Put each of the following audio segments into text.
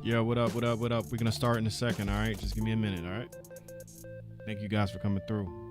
Yo, what up, what up, what up? We're gonna start in a second, all right? Just give me a minute, all right? Thank you guys for coming through.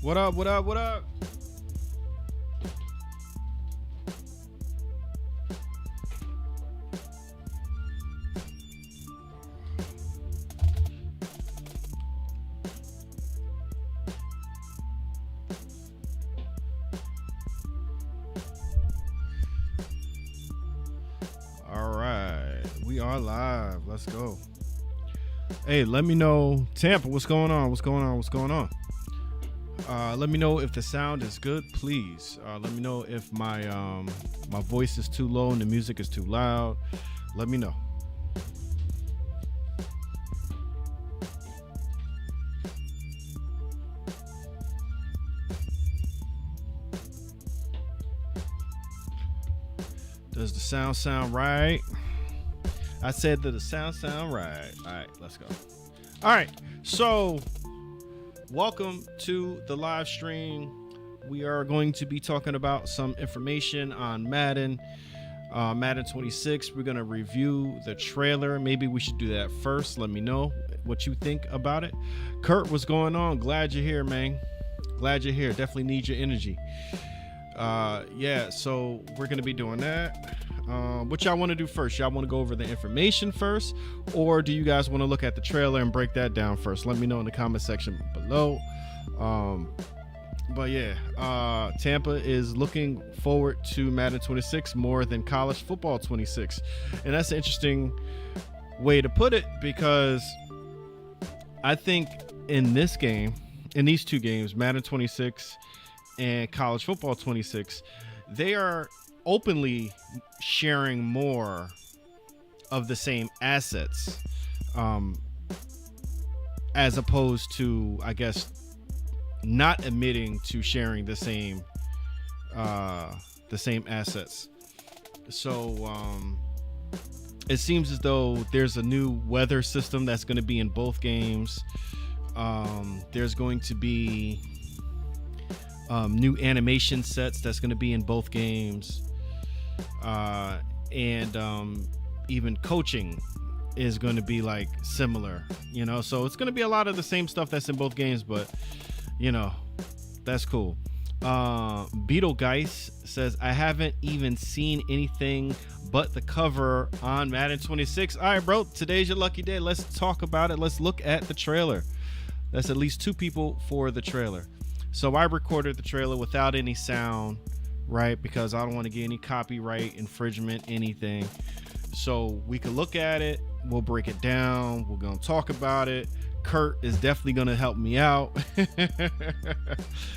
What up? What up? What up? All right, we are live. Let's go. Hey, let me know, Tampa, what's going on? What's going on? What's going on? Let me know if the sound is good, please. Let me know if my my voice is too low and the music is too loud. Let me know. Does the sound right? I said that the sound right. All right, let's go. All right, so welcome to the live stream. We are going to be talking about some information on Madden 26. We're going to review the trailer. Maybe we should do that first. Let me know what you think about it. Kurt, what's going on? Glad you're here, man. Glad you're here. Definitely need your energy. Yeah, so we're going to be doing that. What y'all want to do first? Y'all want to go over the information first, or do you guys want to look at the trailer and break that down first? Let me know in the comment section below. But yeah, Tampa is looking forward to Madden 26 more than college football 26, and that's an interesting way to put it, because I think in this game, in these two games, Madden 26 and college football 26, they are openly sharing more of the same assets, as opposed to, I guess, not admitting to sharing the same assets. So it seems as though there's a new weather system that's going to be in both games. There's going to be new animation sets that's going to be in both games, and even coaching is going to be like similar, you know, so it's going to be a lot of the same stuff that's in both games, but you know, that's cool. Beetlegeist says, I haven't even seen anything but the cover on Madden 26. All right, bro, today's your lucky day. Let's talk about it. Let's look at the trailer. That's at least two people for the trailer. So I recorded the trailer without any sound, right? Because I don't want to get any copyright infringement, anything. So we can look at it. We'll break it down. We're going to talk about it. Kurt is definitely going to help me out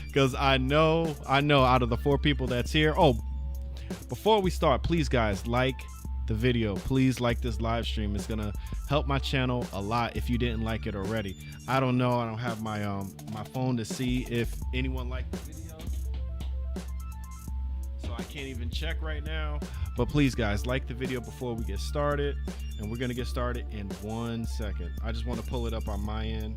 because I know out of the four people that's here. Oh, before we start, please guys, like the video. Please like this live stream. It's going to help my channel a lot if you didn't like it already. I don't know. I don't have my my phone to see if anyone liked the video, so I can't even check right now. But please guys, like the video before we get started, and we're gonna get started in 1 second. I just want to pull it up on my end.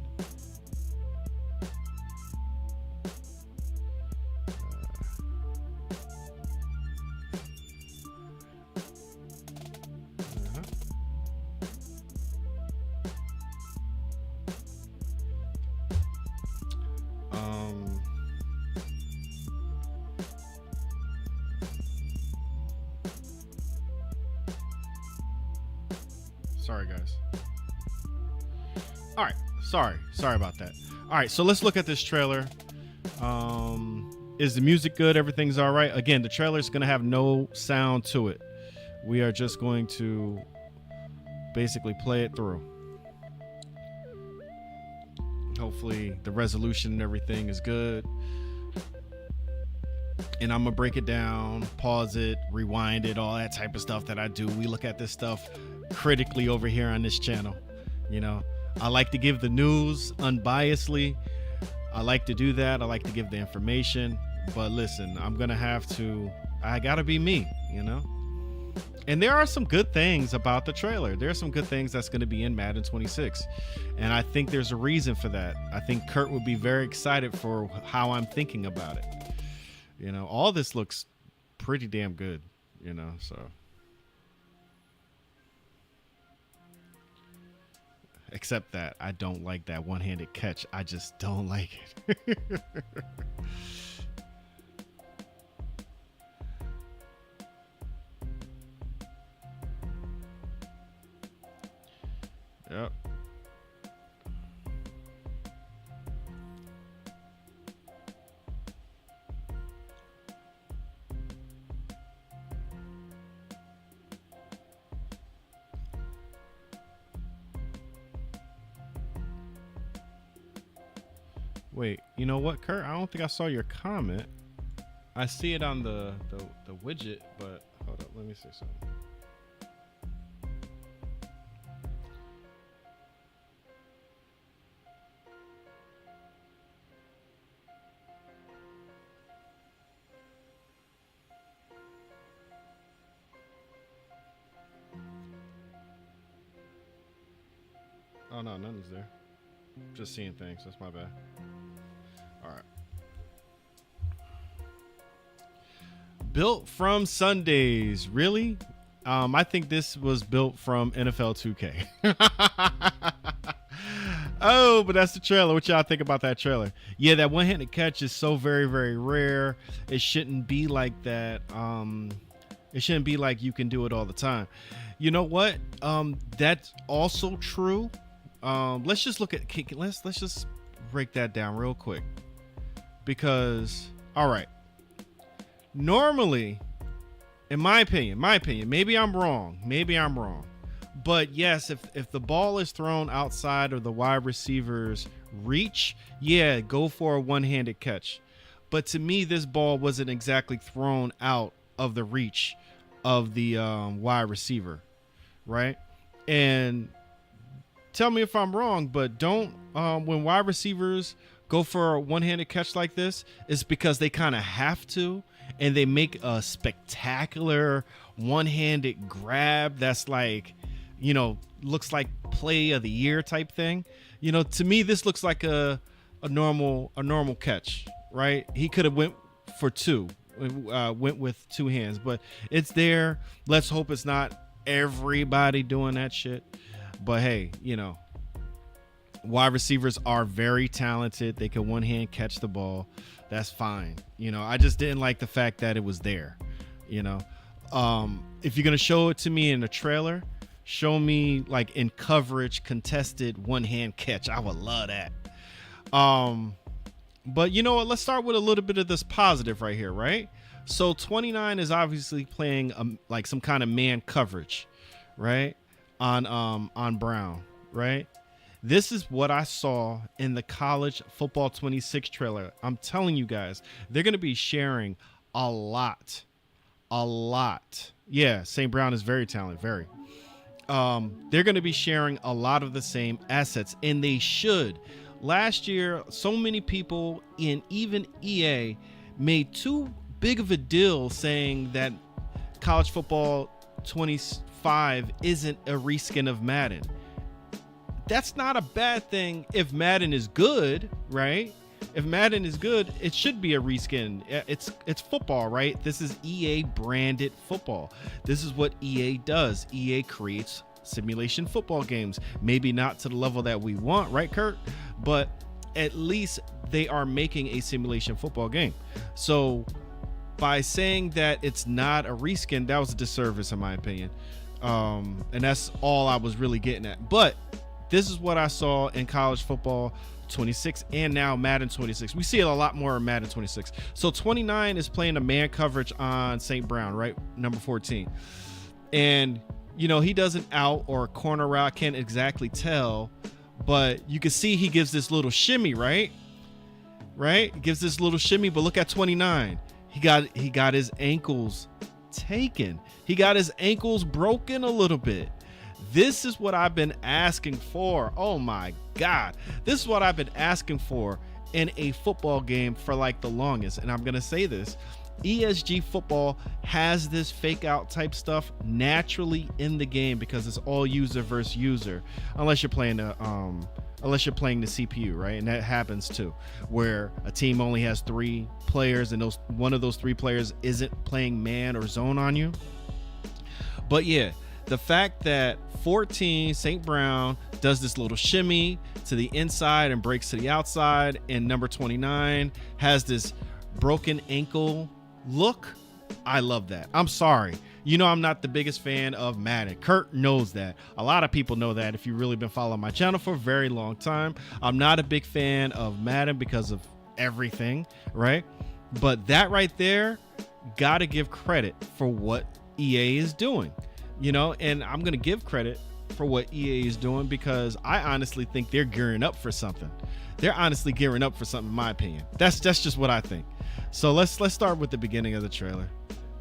Sorry guys. All right, sorry about that. All right, so let's look at this trailer. Is the music good? Everything's all right. Again, the trailer is going to have no sound to it. We are just going to basically play it through. Hopefully the resolution and everything is good. And I'm gonna break it down, pause it, rewind it, all that type of stuff that I do. We look at this stuff critically over here on this channel. You know, I like to give the news unbiasedly. I like to do that. I like to give the information. But listen, I gotta be me, you know? And there are some good things about the trailer. There are some good things that's going to be in Madden 26. And I think there's a reason for that. I think Kurt would be very excited for how I'm thinking about it. You know, all this looks pretty damn good, you know, so. Except that I don't like that one-handed catch. I just don't like it. Yep. Wait, you know what, Kurt? I don't think I saw your comment. I see it on the widget, but hold up, let me say something. Oh no, nothing's there. Just seeing things. That's my bad. All right. Built from Sundays. Really? I think this was built from NFL 2K. Oh, but that's the trailer. What y'all think about that trailer? Yeah, that one-handed catch is so very, very rare. It shouldn't be like that. It shouldn't be like you can do it all the time. You know what? That's also true. Let's just look at let's just break that down real quick, because all right, normally, in my opinion, maybe I'm wrong, but yes, if the ball is thrown outside of the wide receiver's reach, yeah, go for a one-handed catch. But to me, this ball wasn't exactly thrown out of the reach of the wide receiver, right? And tell me if I'm wrong, but don't when wide receivers go for a one-handed catch like this, it's because they kind of have to, and they make a spectacular one-handed grab that's like, you know, looks like play of the year type thing. You know, to me, this looks like a normal catch, right? He could have went for two, went with two hands, but it's there. Let's hope it's not everybody doing that shit. But hey, you know, wide receivers are very talented. They can one hand catch the ball. That's fine. You know, I just didn't like the fact that it was there. You know, if you're going to show it to me in a trailer, show me like in coverage, contested one hand catch. I would love that. But you know what? Let's start with a little bit of this positive right here, right? So 29 is obviously playing like some kind of man coverage, right? On Brown, right? This is what I saw in the College Football 26 trailer. I'm telling you guys, they're going to be sharing a lot. Yeah, St. Brown is very talented, very. They're going to be sharing a lot of the same assets, and they should. Last year, so many people, and even EA, made too big of a deal saying that College Football 25 isn't a reskin of Madden. That's not a bad thing if Madden is good, right? If Madden is good, it should be a reskin. It's football, right? This is EA branded football. This is what EA does. EA creates simulation football games. Maybe not to the level that we want, right, Kurt? But at least they are making a simulation football game. So by saying that it's not a reskin, that was a disservice in my opinion. And that's all I was really getting at. But this is what I saw in College Football 26 and now Madden 26. We see it a lot more in Madden 26. So 29 is playing a man coverage on St. Brown, right? Number 14. And, you know, he doesn't out or corner route. Can't exactly tell, but you can see he gives this little shimmy, right? Right? Gives this little shimmy, but look at 29. He got his ankles taken. He got his ankles broken a little bit. This is what I've been asking for. Oh my God. This is what I've been asking for in a football game for like the longest. And I'm going to say this. ESG football has this fake out type stuff naturally in the game because it's all user versus user, unless you're playing the CPU, right? And that happens too, where a team only has 3 players and one of those 3 players isn't playing man or zone on you. But yeah, the fact that 14 St. Brown does this little shimmy to the inside and breaks to the outside, and number 29 has this broken ankle look. I love that. I'm sorry. You know, I'm not the biggest fan of Madden. Kurt knows that. A lot of people know that if you've really been following my channel for a very long time. I'm not a big fan of Madden because of everything, right? But that right there, gotta give credit for what EA is doing, you know, and I'm gonna give credit for what EA is doing because I honestly think they're gearing up for something. They're honestly gearing up for something, in my opinion. That's just what I think. So let's start with the beginning of the trailer.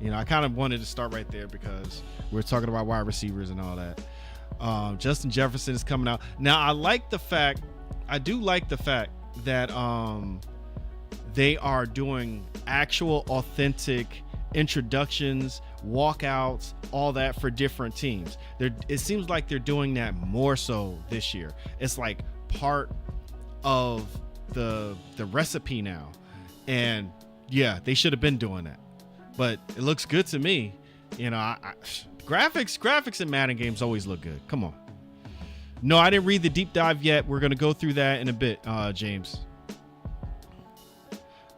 You know, I kind of wanted to start right there because we're talking about wide receivers and all that. Justin Jefferson is coming out now. I do like the fact that they are doing actual authentic introductions, walkouts, all that for different teams. It seems like they're doing that more so this year. It's like part of the recipe now, and yeah, they should have been doing that, but it looks good to me. You know, graphics in Madden games always look good. Come on. No, I didn't read the deep dive yet. We're gonna go through that in a bit, James.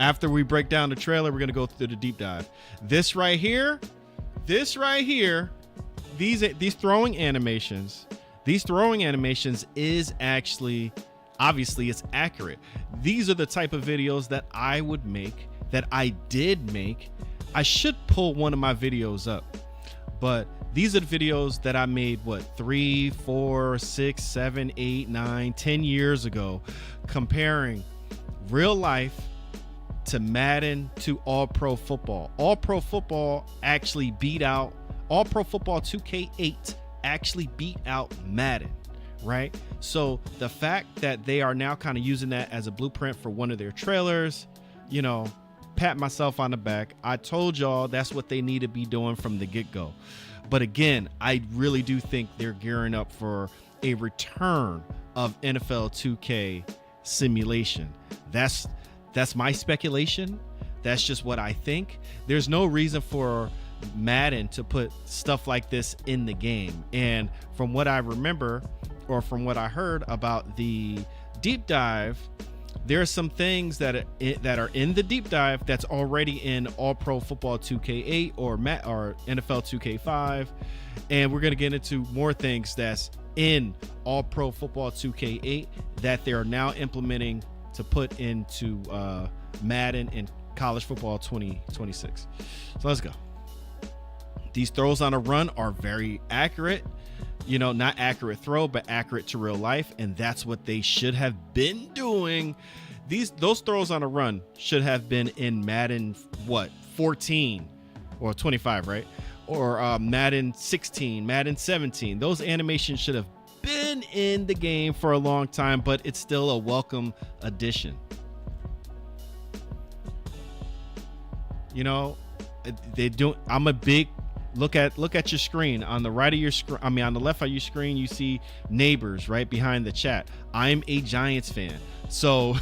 After we break down the trailer, we're gonna go through the deep dive. This right here, these throwing animations is actually, obviously it's accurate. These are the type of videos that I would make, that I did make. I should pull one of my videos up, but these are the videos that I made, what, 3, 4, 6, 7, 8, 9, 10 years ago, comparing real life to Madden to All Pro Football. All Pro Football actually beat out, All Pro Football 2K8 actually beat out Madden, right? So the fact that they are now kind of using that as a blueprint for one of their trailers, you know, pat myself on the back. I told y'all that's what they need to be doing from the get-go. But again, I really do think they're gearing up for a return of NFL 2K simulation. That's my speculation. That's just what I think. There's no reason for Madden to put stuff like this in the game. And from what I remember, or from what I heard about the deep dive, there are some things that are in the deep dive that's already in All Pro Football 2K8 or NFL 2K5, and we're going to get into more things that's in All Pro Football 2K8 that they are now implementing to put into Madden and College Football 2026. So let's go. These throws on a run are very accurate. You know, not accurate throw, but accurate to real life. And that's what they should have been doing. Those throws on a run should have been in Madden, 14 or 25, right? Or Madden 16, Madden 17. Those animations should have been in the game for a long time, but it's still a welcome addition. You know, they don't. I'm a big look at your screen. On the right of your screen, I mean on the left of your screen, you see neighbors right behind the chat. I'm a Giants fan, so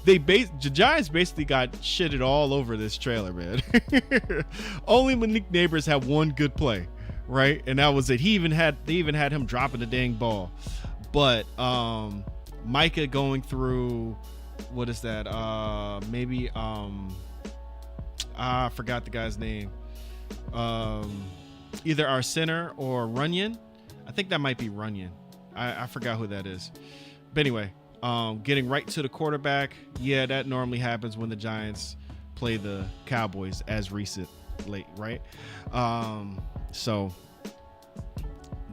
the Giants basically got shitted all over this trailer, man. Only Malik Neighbors had one good play, right, and that was it. They even had him dropping the dang ball. But Micah going through, what is that? I forgot the guy's name. Either our center or Runyon. I think that might be Runyon. I forgot who that is. But anyway, getting right to the quarterback. Yeah, that normally happens when the Giants play the Cowboys as recently, right? So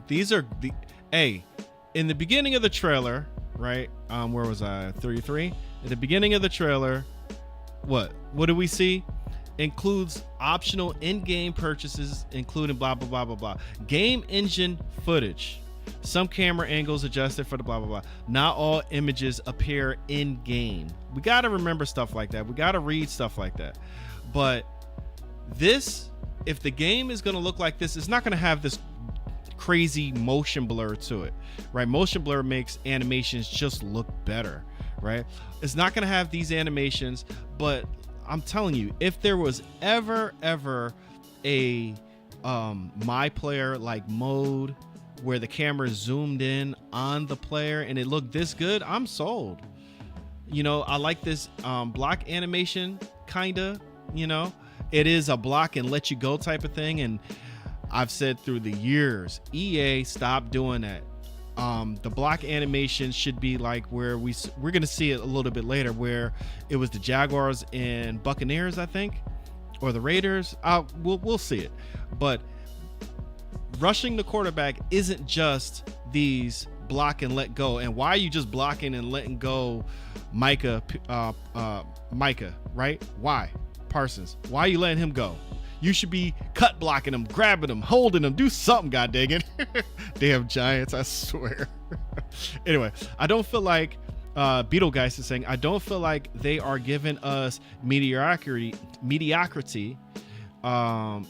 these are in the beginning of the trailer, right? Where was I? 33. At the beginning of the trailer, what do we see? Includes optional in-game purchases, including blah blah blah blah blah. Game engine footage. Some camera angles adjusted for the blah blah blah. Not all images appear in game. We got to remember stuff like that. We got to read stuff like that. But this, if the game is going to look like this, it's not going to have this crazy motion blur to it, right? Motion blur makes animations just look better, right? It's not going to have these animations, but I'm telling you, if there was ever a my player like mode where the camera zoomed in on the player and it looked this good, I'm sold. I like this block animation, kinda. It is a block and let you go type of thing, and I've said through the years, EA, stop doing that. The block animation should be like where we're gonna see it a little bit later, where it was the Jaguars and Buccaneers, I think, or the Raiders. We'll see it, but rushing the quarterback isn't just these block and let go. And why are you just blocking and letting go Micah, right? Why? Parsons, why are you letting him go? You should be cut blocking him, grabbing him, holding him, do something, god dang it. Damn Giants, I swear. Anyway, I don't feel like Beetlegeist is saying, I don't feel like they are giving us mediocrity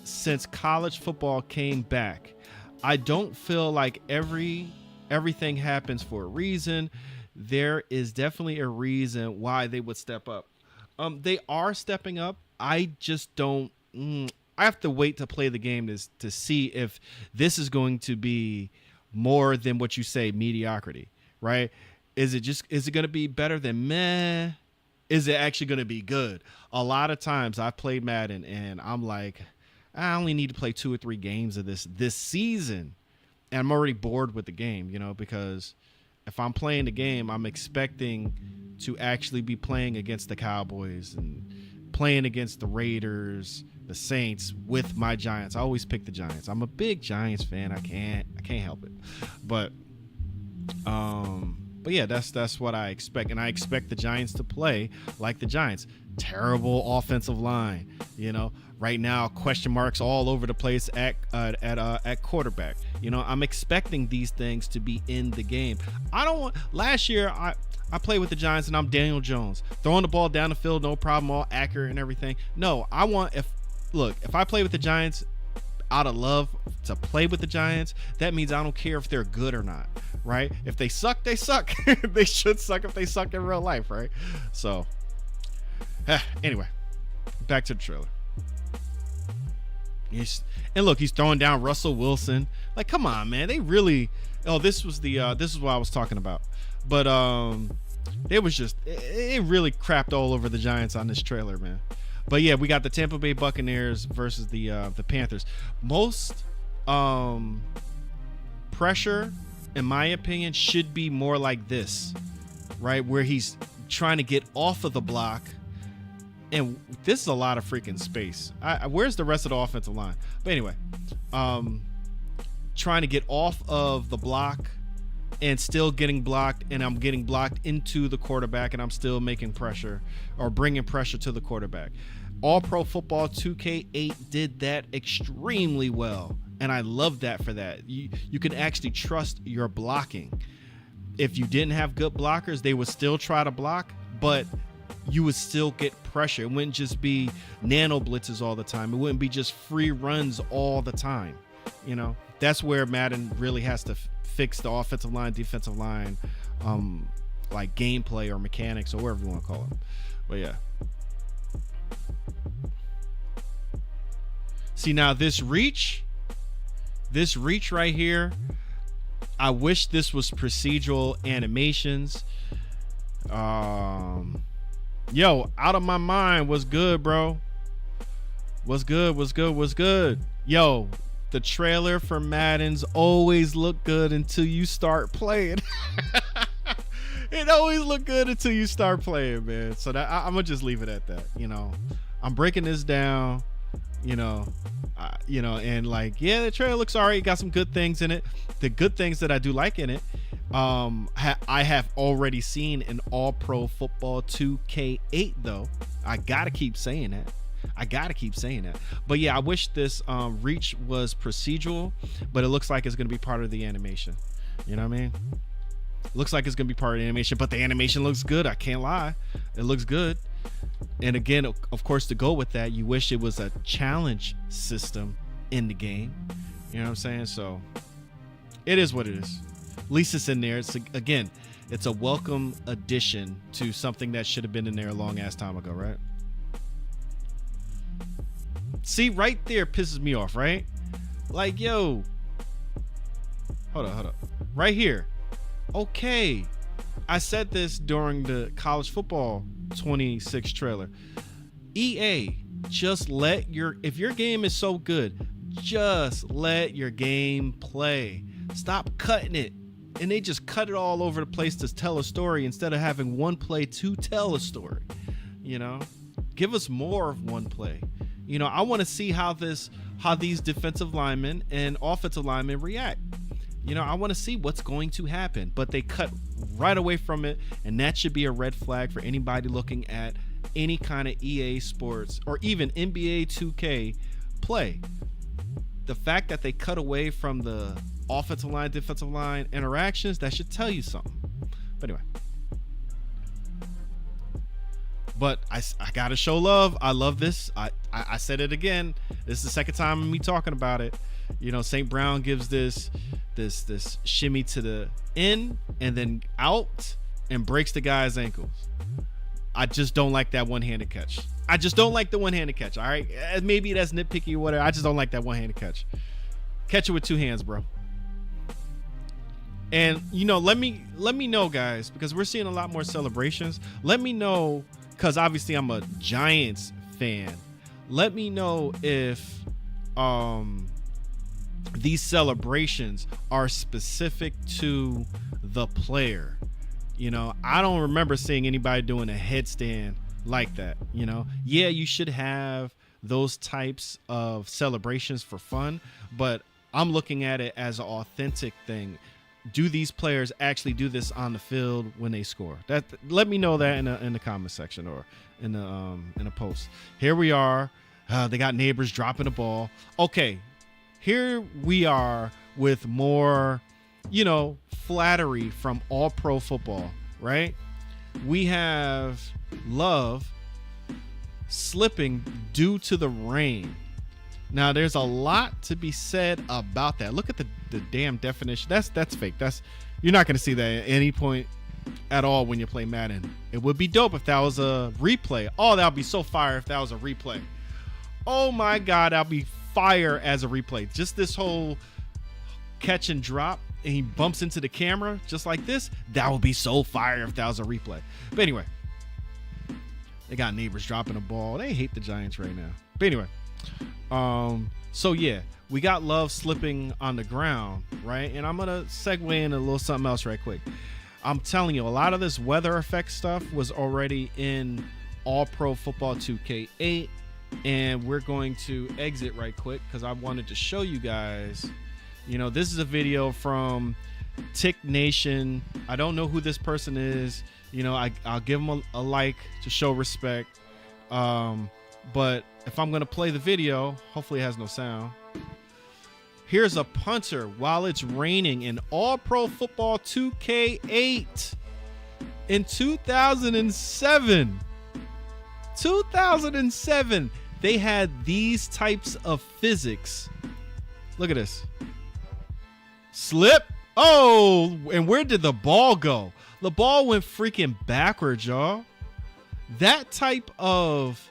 since college football came back. I don't feel like everything happens for a reason. There is definitely a reason why they would step up. They are stepping up. I just don't. I have to wait to play the game to see if this is going to be more than what you say mediocrity, right? Is it going to be better than meh? Is it actually going to be good? A lot of times I've played Madden and I'm like, I only need to play 2 or 3 games of this season. And I'm already bored with the game, because if I'm playing the game, I'm expecting to actually be playing against the Cowboys and playing against the Raiders, the Saints with my Giants. I always pick the Giants. I'm a big Giants fan. I can't help it. But yeah, that's what I expect. And I expect the Giants to play like the Giants. Terrible offensive line, right now, question marks all over the place at quarterback. I'm expecting these things to be in the game. Last year I played with the Giants and I'm Daniel Jones, throwing the ball down the field, no problem, all accurate and everything. No, if I play with the Giants out of love to play with the Giants, that means I don't care if they're good or not, right? If they suck, they suck. They should suck if they suck in real life, right? So anyway, back to the trailer. He's throwing down Russell Wilson. Like, come on, man. They really. Oh, this is what I was talking about. But it really crapped all over the Giants on this trailer, man. But yeah, we got the Tampa Bay Buccaneers versus the Panthers. Most pressure, in my opinion, should be more like this, right? Where he's trying to get off of the block. And this is a lot of freaking space. Where's the rest of the offensive line? But anyway, trying to get off of the block and still getting blocked, and I'm getting blocked into the quarterback, and I'm still making pressure or bringing pressure to the quarterback. All Pro Football 2K8 did that extremely well, and I love that for that. You can actually trust your blocking. If you didn't have good blockers, they would still try to block, but you would still get pressure. It wouldn't just be nano blitzes all the time. It wouldn't be just free runs all the time. That's where Madden really has to fix the offensive line, defensive line, like gameplay or mechanics or whatever you want to call it. But yeah. See, now this reach right here, I wish this was procedural animations. Yo, Out of My Mind was good, bro. Was good. Yo, the trailer for Madden's always look good until you start playing. It always look good until you start playing, man. So that I'm gonna just leave it at that. I'm breaking this down. And like, yeah, the trailer looks alright. Got some good things in it. The good things that I do like in it, I have already seen in All Pro Football 2K8 though. I gotta keep saying that. But yeah, I wish this reach was procedural, but it looks like it's gonna be part of the animation. You know what I mean? Looks like it's gonna be part of the animation, but the animation looks good. I can't lie. It looks good. And again, of course, to go with that, you wish it was a challenge system in the game. You know what I'm saying? So it is what it is. At least it's in there. It's a welcome addition to something that should have been in there a long ass time ago, right? See, right there pisses me off, right? Like, yo, hold up. Right here. Okay. I said this during the college football 26 trailer. EA, just if your game is so good, just let your game play. Stop cutting it. And they just cut it all over the place to tell a story instead of having one play to tell a story. You know, give us more of one play. You know, I want to see how these defensive linemen and offensive linemen react. You know, I want to see what's going to happen, but they cut right away from it. And that should be a red flag for anybody looking at any kind of EA Sports or even NBA 2K play. The fact that they cut away from the offensive line, defensive line interactions, that should tell you something. But anyway. But I gotta show love. I love this. I said it again. This is the second time of me talking about it. You know, St. Brown gives this shimmy to the in and then out and breaks the guy's ankles. I just don't like that one-handed catch. I just don't like the one-handed catch. All right, maybe that's nitpicky or whatever. I just don't like that one-handed catch. Catch it with two hands, bro. And you know, let me know, guys, because we're seeing a lot more celebrations. Let me know, because obviously I'm a Giants fan. Let me know if these celebrations are specific to the player. You know, I don't remember seeing anybody doing a headstand like that. You know, yeah, you should have those types of celebrations for fun, but I'm looking at it as an authentic thing. Do these players actually do this on the field when they score? That, let me know that in the comment section or in a post. Here we are. They got neighbors dropping the ball. Okay, here we are with more, you know, flattery from All Pro Football, right? We have Love slipping due to the rain. Now, there's a lot to be said about that. Look at the damn definition. That's fake. You're not going to see that at any point at all when you play Madden. It would be dope if that was a replay. Oh, that would be so fire if that was a replay. Oh my God, that'd be fire as a replay. Just this whole catch and drop, and he bumps into the camera just like this. That would be so fire if that was a replay. But anyway, they got neighbors dropping a ball. They hate the Giants right now. But anyway, so yeah, we got Love slipping on the ground, right? And I'm gonna segue into a little something else right quick. I'm telling you, a lot of this weather effect stuff was already in All Pro Football 2K8, and we're going to exit right quick because I wanted to show you guys. You know, this is a video from Tick Nation. I don't know who this person is. You know, I'll give them a like to show respect. But if I'm going to play the video, hopefully it has no sound. Here's a punter while it's raining in All Pro Football 2K8 in 2007. 2007, they had these types of physics. Look at this. Slip. Oh, and where did the ball go? The ball went freaking backwards, y'all. That type of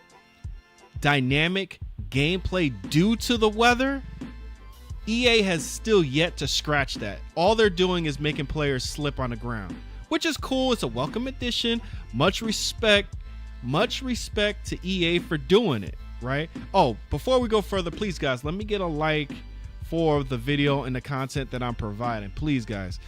dynamic gameplay due to the weather, EA has still yet to scratch that. All they're doing is making players slip on the ground, which is cool. It's a welcome addition. Much respect to EA for doing it, right? Oh, before we go further, please guys, let me get a like for the video and the content that I'm providing. Please guys,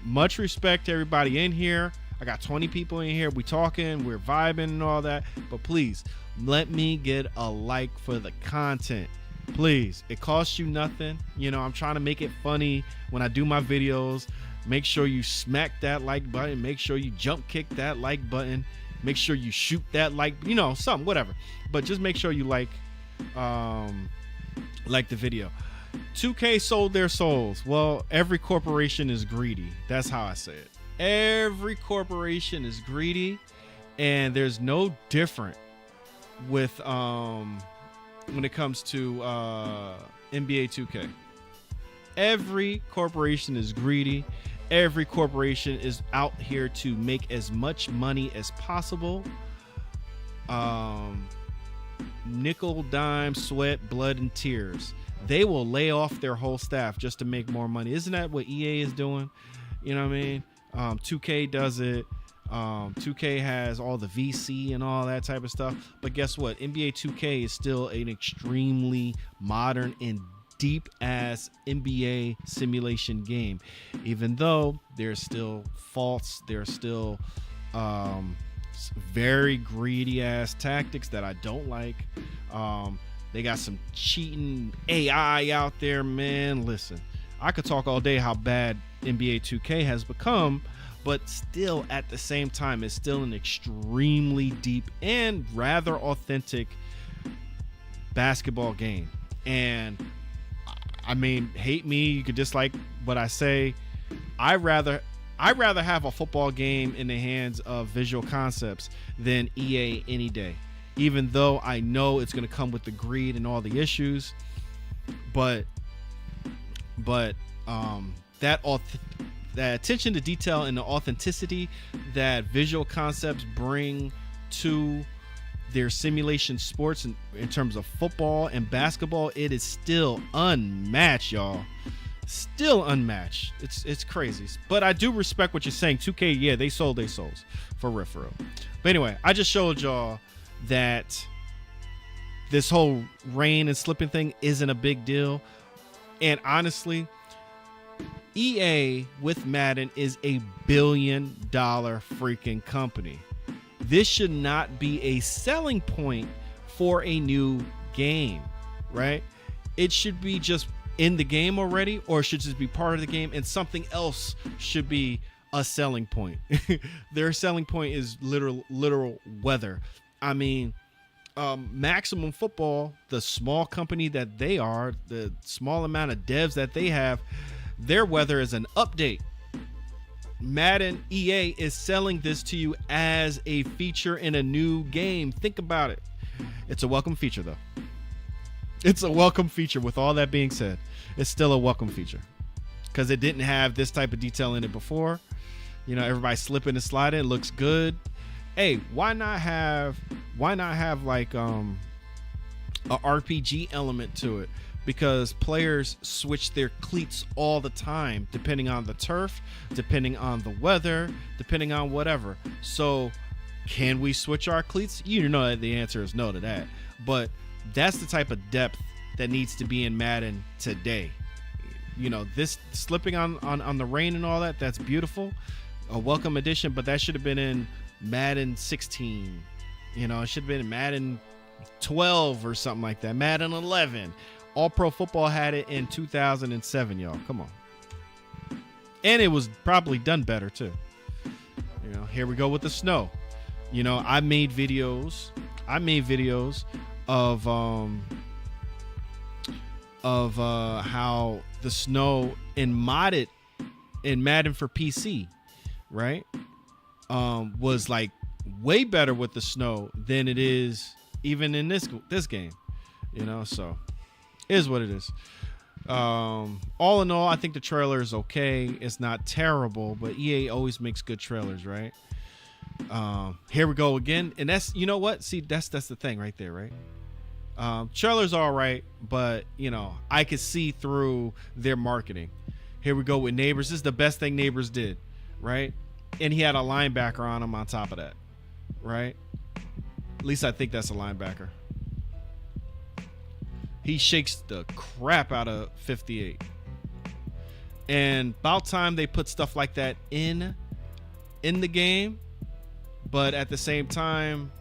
much respect to everybody in here. I got 20 people in here. We talking, we're vibing and all that, but please let me get a like for the content. Please, it costs you nothing. You know, I'm trying to make it funny when I do my videos. Make sure you smack that like button. Make sure you jump kick that like button. Make sure you shoot that like, you know, something, whatever. But just make sure you like the video. 2K sold their souls. Well, every corporation is greedy. That's how I say it. Every corporation is greedy, and there's no different with when it comes to NBA 2K. Every corporation is greedy. Every corporation is out here to make as much money as possible. Nickel, dime, sweat, blood, and tears. they will lay off their whole staff just to make more money. Isn't that what EA is doing? You know what I mean? 2K does it. 2K has all the VC and all that type of stuff. But guess what? NBA 2K is still an extremely modern and deep ass NBA simulation game. Even though there's still faults, there's still very greedy ass tactics that I don't like. They got some cheating AI out there, man. Listen, I could talk all day how bad NBA 2K has become, but still at the same time, it's still an extremely deep and rather authentic basketball game. And I mean, hate me, you could dislike what I say. I'd rather have a football game in the hands of Visual Concepts than EA any day. Even though I know it's going to come with the greed and all the issues, but that attention to detail and the authenticity that Visual Concepts bring to their simulation sports in terms of football and basketball, it is still unmatched, y'all. Still unmatched. It's crazy. But I do respect what you're saying. 2K, yeah, they sold their souls for real. But anyway, I just showed y'all that this whole rain and slipping thing isn't a big deal. And honestly, EA with Madden is $1 billion freaking company. This should not be a selling point for a new game, right? It should be just in the game already, or it should just be part of the game, and something else should be a selling point. Their selling point is literal weather. I mean, Maximum Football, the small company that they are, the small amount of devs that they have, their weather is an update. Madden EA is selling this to you as a feature in a new game. Think about it. It's a welcome feature, though. It's a welcome feature. With all that being said, it's still a welcome feature because it didn't have this type of detail in it before. You know, everybody slipping and sliding. It looks good. Hey, why not have like a RPG element to it? Because players switch their cleats all the time, depending on the turf, depending on the weather, depending on whatever. So can we switch our cleats? You know that the answer is no to that. But that's the type of depth that needs to be in Madden today. You know, this slipping on the rain and all that, that's beautiful. A welcome addition, but that should have been in Madden 16. You know, it should have been in Madden 12 or something like that. Madden 11. All Pro Football had it in 2007, y'all. Come on. And it was probably done better too. You know, here we go with the snow. You know, I made videos of how the snow modded in Madden for PC, right? Was like way better with the snow than it is even in this game, you know. So it is what it is. All in all, I think the trailer is okay. It's not terrible, but EA always makes good trailers, right? Here we go again, and that's, you know what? See, that's the thing right there, right? Trailers are all right, but you know, I could see through their marketing. Here we go with Neighbors. This is the best thing Neighbors did, right? And he had a linebacker on him on top of that, right? At least I think that's a linebacker. He shakes the crap out of 58. And about time they put stuff like that in the game. But at the same time,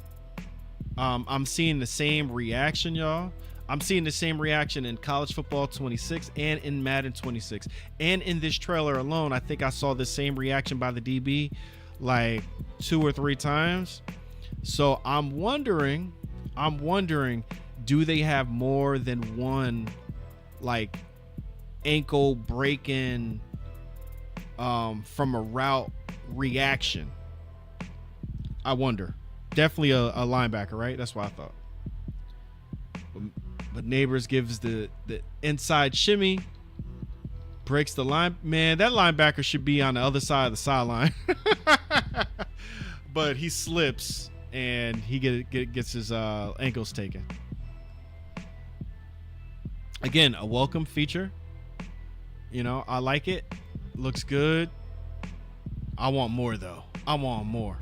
I'm seeing the same reaction, y'all. I'm seeing the same reaction in College Football 26 and in Madden 26. And in this trailer alone, I think I saw the same reaction by the DB like 2 or 3 times. So I'm wondering, do they have more than one like ankle breaking from a route reaction? I wonder. Definitely a linebacker, right? That's what I thought. But Neighbors gives the inside shimmy, breaks the line. Man, that linebacker should be on the other side of the sideline. But he slips and he gets his ankles taken. Again, a welcome feature. You know, I like it. Looks good. I want more though. I want more.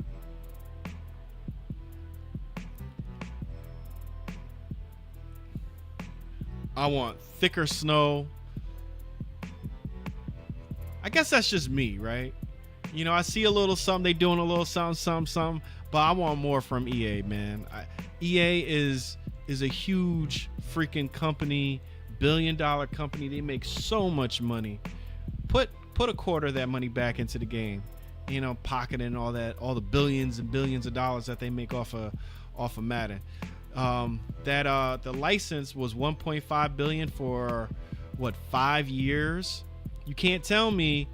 I want thicker snow. I guess that's just me, right? You know, I see a little something, they doing a little something, but I want more from EA, man. EA is a huge freaking company, billion-dollar company. They make so much money. Put a quarter of that money back into the game. You know, pocketing all the billions and billions of dollars that they make off of Madden. The license was 1.5 billion for what, 5 years? You can't tell me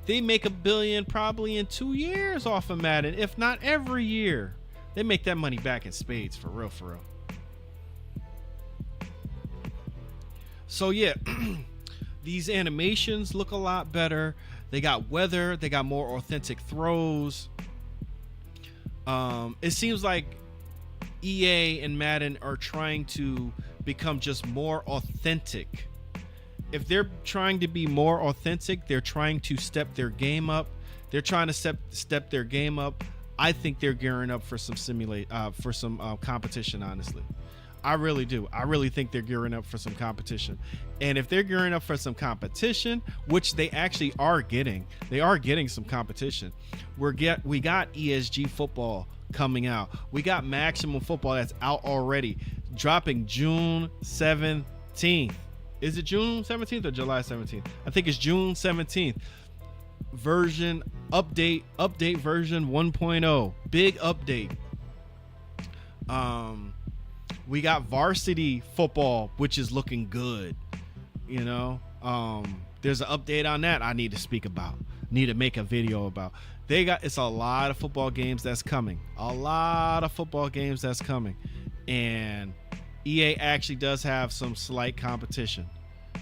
they make $1 billion probably in 2 years off of Madden, if not every year. They make that money back in spades, for real, for real. So yeah, these animations look a lot better. They got weather, they got more authentic throws. It seems like EA and Madden are trying to become just more authentic. If they're trying to be more authentic, they're trying to step their game up. They're trying to step their game up. I think they're gearing up for some competition, honestly. I really do. I really think they're gearing up for some competition. And if they're gearing up for some competition, which they actually are getting, they are getting some competition. We got ESG football coming out. We got Maximum Football that's out already, dropping June 17th. Is it June 17th or July 17th? I think it's June 17th. Version update version 1.0. Big update. We got Varsity Football, which is looking good. You know, there's an update on that I need to speak about. Need to make a video about. It's a lot of football games that's coming. And EA actually does have some slight competition.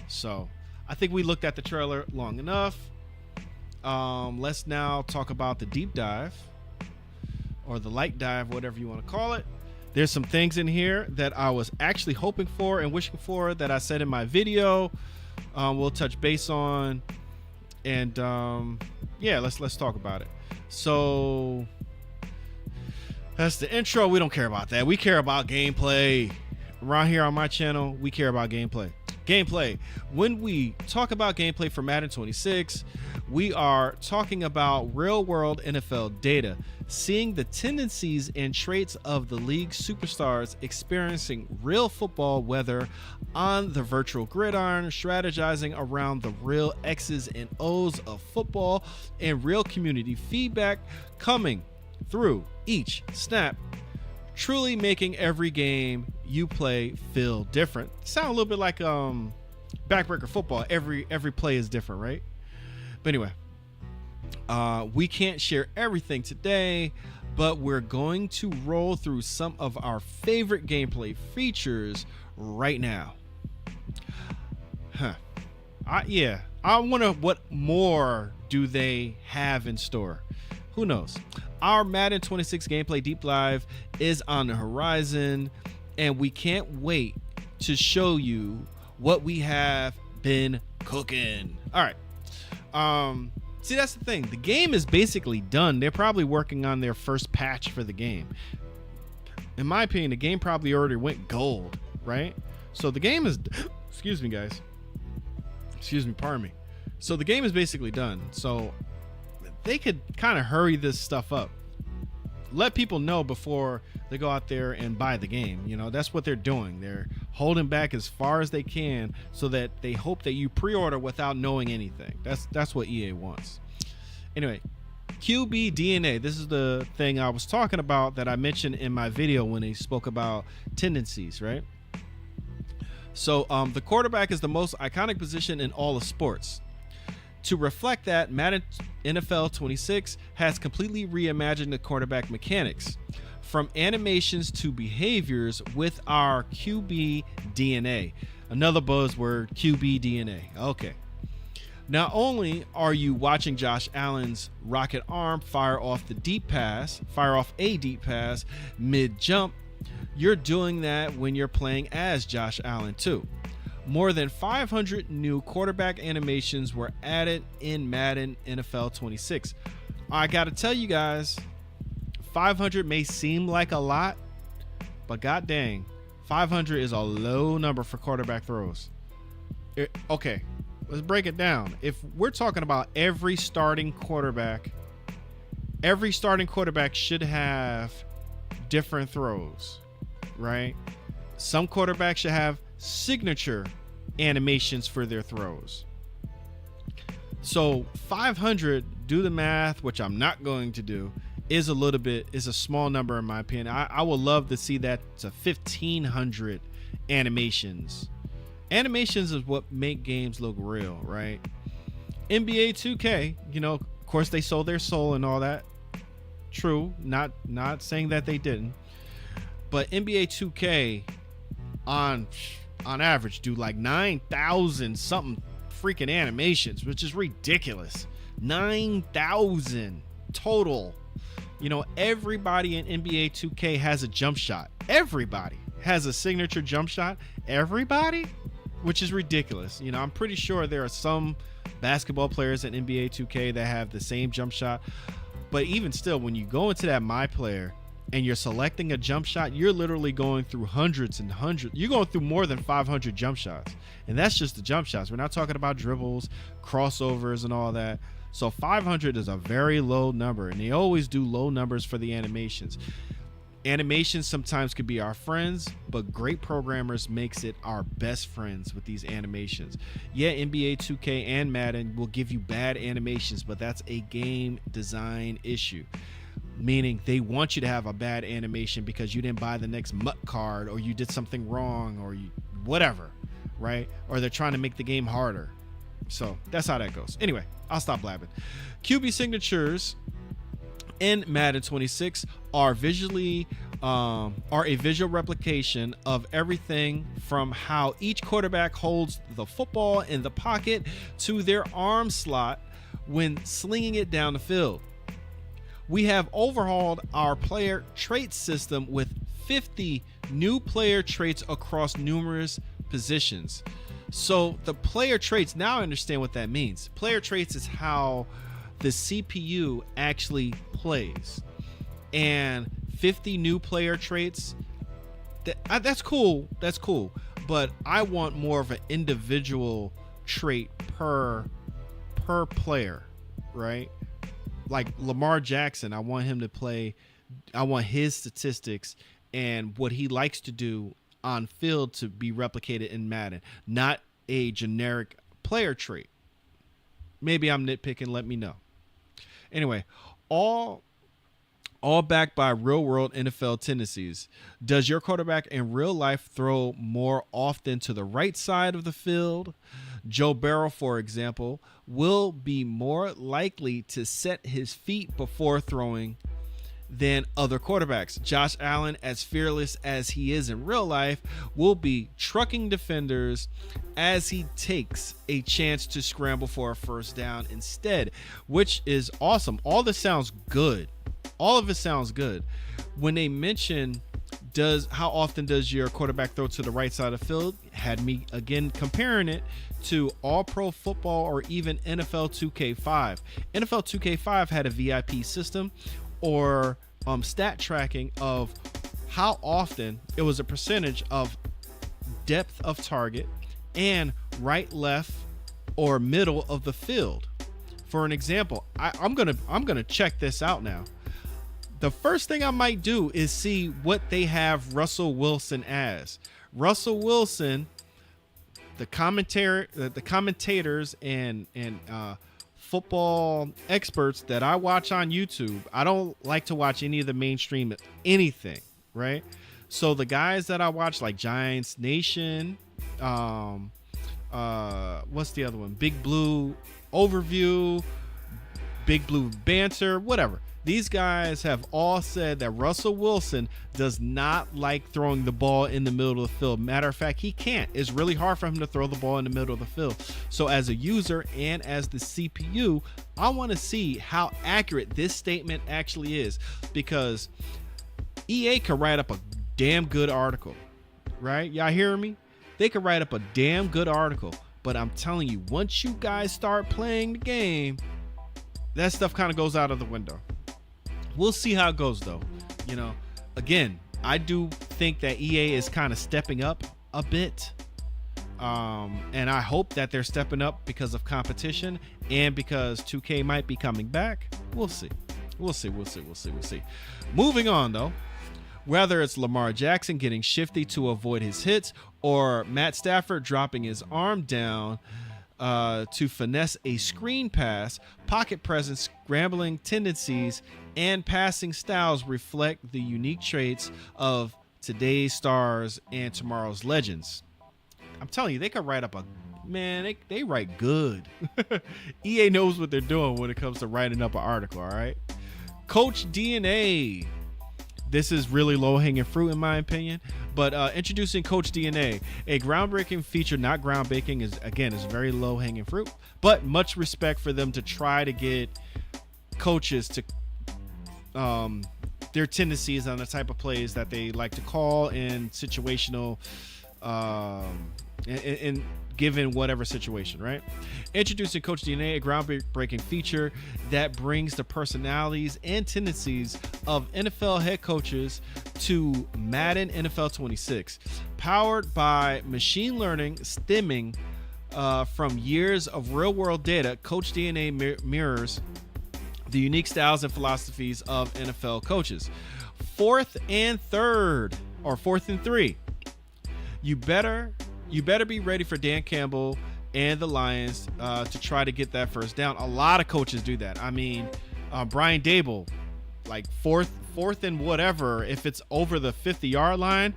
So I think we looked at the trailer long enough. Let's now talk about the deep dive, or the light dive, whatever you want to call it. There's some things in here that I was actually hoping for and wishing for that I said in my video. We'll touch base on, and yeah, let's talk about it. So that's the intro. We don't care about that. We care about gameplay. Around here on my channel, we care about gameplay. When we talk about gameplay for Madden 26, we are talking about real-world NFL data, seeing the tendencies and traits of the league superstars experiencing real football, whether on the virtual gridiron, strategizing around the real X's and O's of football, and real community feedback coming through each snap, truly making every game you play feel different. Sound a little bit like backbreaker football. Every play is different, right? But anyway, we can't share everything today, but we're going to roll through some of our favorite gameplay features right now. I wonder what more do they have in store. Who knows? Our Madden 26 gameplay deep dive is on the horizon, and we can't wait to show you what we have been cooking. All right. See, that's the thing. The game is basically done. They're probably working on their first patch for the game. In my opinion, the game probably already went gold, right? So the game is, excuse me, guys. Pardon me. So the game is basically done. So they could kind of hurry this stuff up. Let people know before they go out there and buy the game. You know, that's what they're doing. They're holding back as far as they can so that they hope that you pre-order without knowing anything. That's what EA wants. Anyway, QB DNA. This is the thing I was talking about that I mentioned in my video when they spoke about tendencies, right? So the quarterback is the most iconic position in all of sports. To reflect that, Madden NFL 26 has completely reimagined the quarterback mechanics, from animations to behaviors, with our QB DNA. Another buzzword, QB DNA. Okay. Not only are you watching Josh Allen's rocket arm fire off a deep pass mid-jump, you're doing that when you're playing as Josh Allen too. More than 500 new quarterback animations were added in Madden NFL 26. I got to tell you guys, 500 may seem like a lot, but god dang, 500 is a low number for quarterback throws. Okay, let's break it down. If we're talking about every starting quarterback should have different throws, right? Some quarterbacks should have signature animations for their throws. So 500, do the math, which I'm not going to do, is a small number in my opinion. I would love to see that to 1,500 animations. Animations is what make games look real, right? NBA 2K, of course they sold their soul and all that. True, not saying that they didn't, but NBA 2K on average do like 9,000 something freaking animations, which is ridiculous. 9,000 total. Everybody in NBA 2K has a jump shot. Everybody has a signature jump shot. Everybody, which is ridiculous. I'm pretty sure there are some basketball players in NBA 2K that have the same jump shot, but even still, when you go into that My Player and you're selecting a jump shot, you're literally going through hundreds and hundreds. You're going through more than 500 jump shots. And that's just the jump shots. We're not talking about dribbles, crossovers, and all that. So 500 is a very low number, and they always do low numbers for the animations. Animations sometimes could be our friends, but great programmers makes it our best friends with these animations. Yeah, NBA 2K and Madden will give you bad animations, but that's a game design issue. Meaning they want you to have a bad animation because you didn't buy the next MUT card, or you did something wrong, or whatever, right? Or they're trying to make the game harder. So that's how that goes. Anyway, I'll stop blabbing. QB signatures in Madden 26 are a visual replication of everything from how each quarterback holds the football in the pocket to their arm slot when slinging it down the field. We have overhauled our player trait system with 50 new player traits across numerous positions. So the player traits, now I understand what that means. Player traits is how the CPU actually plays. And 50 new player traits, that's cool. That's cool. But I want more of an individual trait per player, right? Like Lamar Jackson, I want his statistics and what he likes to do on field to be replicated in Madden, not a generic player trait. Maybe I'm nitpicking, let me know. Anyway, all backed by real world NFL tendencies. Does your quarterback in real life throw more often to the right side of the field? Joe Burrow, for example, will be more likely to set his feet before throwing than other quarterbacks. Josh Allen, as fearless as he is in real life, will be trucking defenders as he takes a chance to scramble for a first down instead, which is awesome. All this sounds good. All of it sounds good. When they mention how often does your quarterback throw to the right side of the field, had me again comparing it to All Pro Football or even NFL 2K5. NFL 2K5 had a VIP system or stat tracking of how often it was a percentage of depth of target and right, left, or middle of the field. For an example, I'm gonna check this out now. The first thing I might do is see what they have Russell Wilson as. Russell Wilson, the commentators and football experts that I watch on YouTube, I don't like to watch any of the mainstream anything, right? So the guys that I watch, like Giants Nation, what's the other one? Big Blue Overview, Big Blue Banter, whatever. These guys have all said that Russell Wilson does not like throwing the ball in the middle of the field. Matter of fact, he can't. It's really hard for him to throw the ball in the middle of the field. So as a user and as the CPU, I want to see how accurate this statement actually is, because EA could write up a damn good article, right? Y'all hearing me? they could write up a damn good article. But I'm telling you, once you guys start playing the game, that stuff kind of goes out of the window. We'll see how it goes, though. You know, again, I do think that EA is kind of stepping up a bit. And I hope that they're stepping up because of competition and because 2K might be coming back. We'll see. We'll see. Moving on, though. Whether it's Lamar Jackson getting shifty to avoid his hits or Matt Stafford dropping his arm down to finesse a screen pass, pocket presence, scrambling tendencies, and passing styles reflect the unique traits of today's stars and tomorrow's legends. I'm telling you, they could write up they write good. EA knows what they're doing when it comes to writing up an article, all right? Coach DNA. This is really low-hanging fruit in my opinion, but introducing Coach DNA, a groundbreaking feature, not groundbreaking, is very low-hanging fruit, but much respect for them to try to get coaches to their tendencies on the type of plays that they like to call in situational in given whatever situation, right? Introducing Coach DNA, a groundbreaking feature that brings the personalities and tendencies of NFL head coaches to Madden NFL 26. Powered by machine learning stemming from years of real-world data, Coach DNA mirrors the unique styles and philosophies of NFL coaches. Fourth and three. You better be ready for Dan Campbell and the Lions to try to get that first down. A lot of coaches do that. I mean, Brian Dable, like fourth and whatever, if it's over the 50-yard line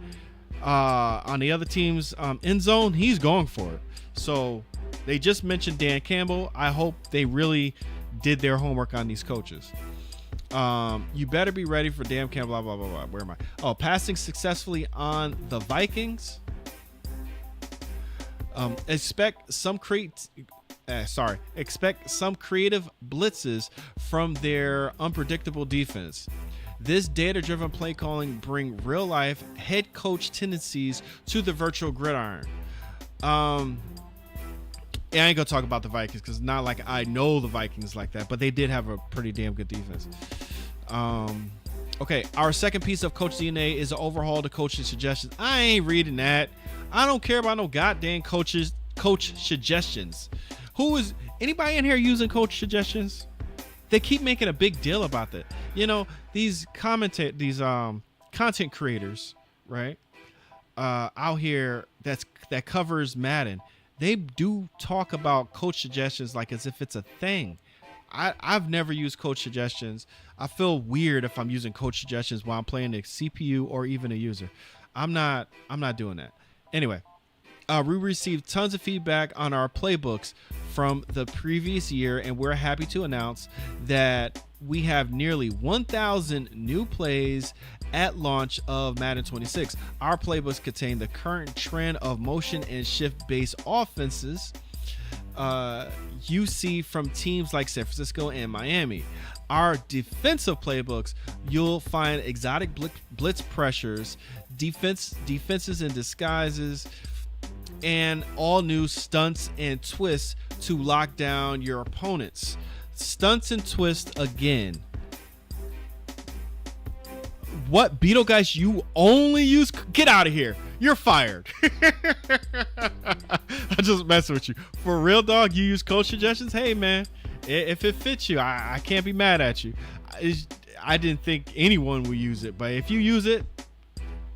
on the other team's end zone, he's going for it. So they just mentioned Dan Campbell. I hope they really did their homework on these coaches. You better be ready for Dan Campbell, blah, blah, blah, blah. Where am I? Oh, passing successfully on the Vikings. Expect some creative blitzes from their unpredictable defense. This data-driven play calling bring real-life head coach tendencies to the virtual gridiron. I ain't gonna talk about the Vikings because not like I know the Vikings like that, but they did have a pretty damn good defense. Okay, our second piece of Coach DNA is an overhaul to coaching suggestions. I ain't reading that. I don't care about no goddamn coach suggestions. Who is anybody in here using coach suggestions? They keep making a big deal about that. You know, these content creators, right? Out here that covers Madden. They do talk about coach suggestions like as if it's a thing. I've never used coach suggestions. I feel weird if I'm using coach suggestions while I'm playing the CPU or even a user. I'm not doing that. Anyway, we received tons of feedback on our playbooks from the previous year, and we're happy to announce that we have nearly 1,000 new plays at launch of Madden 26. Our playbooks contain the current trend of motion and shift-based offenses you see from teams like San Francisco and Miami. Our defensive playbooks, you'll find exotic blitz pressures, defenses and disguises, and all new stunts and twists to lock down your opponents. Stunts and twists again. What, Beetlegeist, you only use? Get out of here. You're fired. I just messing with you. For real, dog, you use coach suggestions? Hey, man, if it fits you, I can't be mad at you. I didn't think anyone would use it, but if you use it,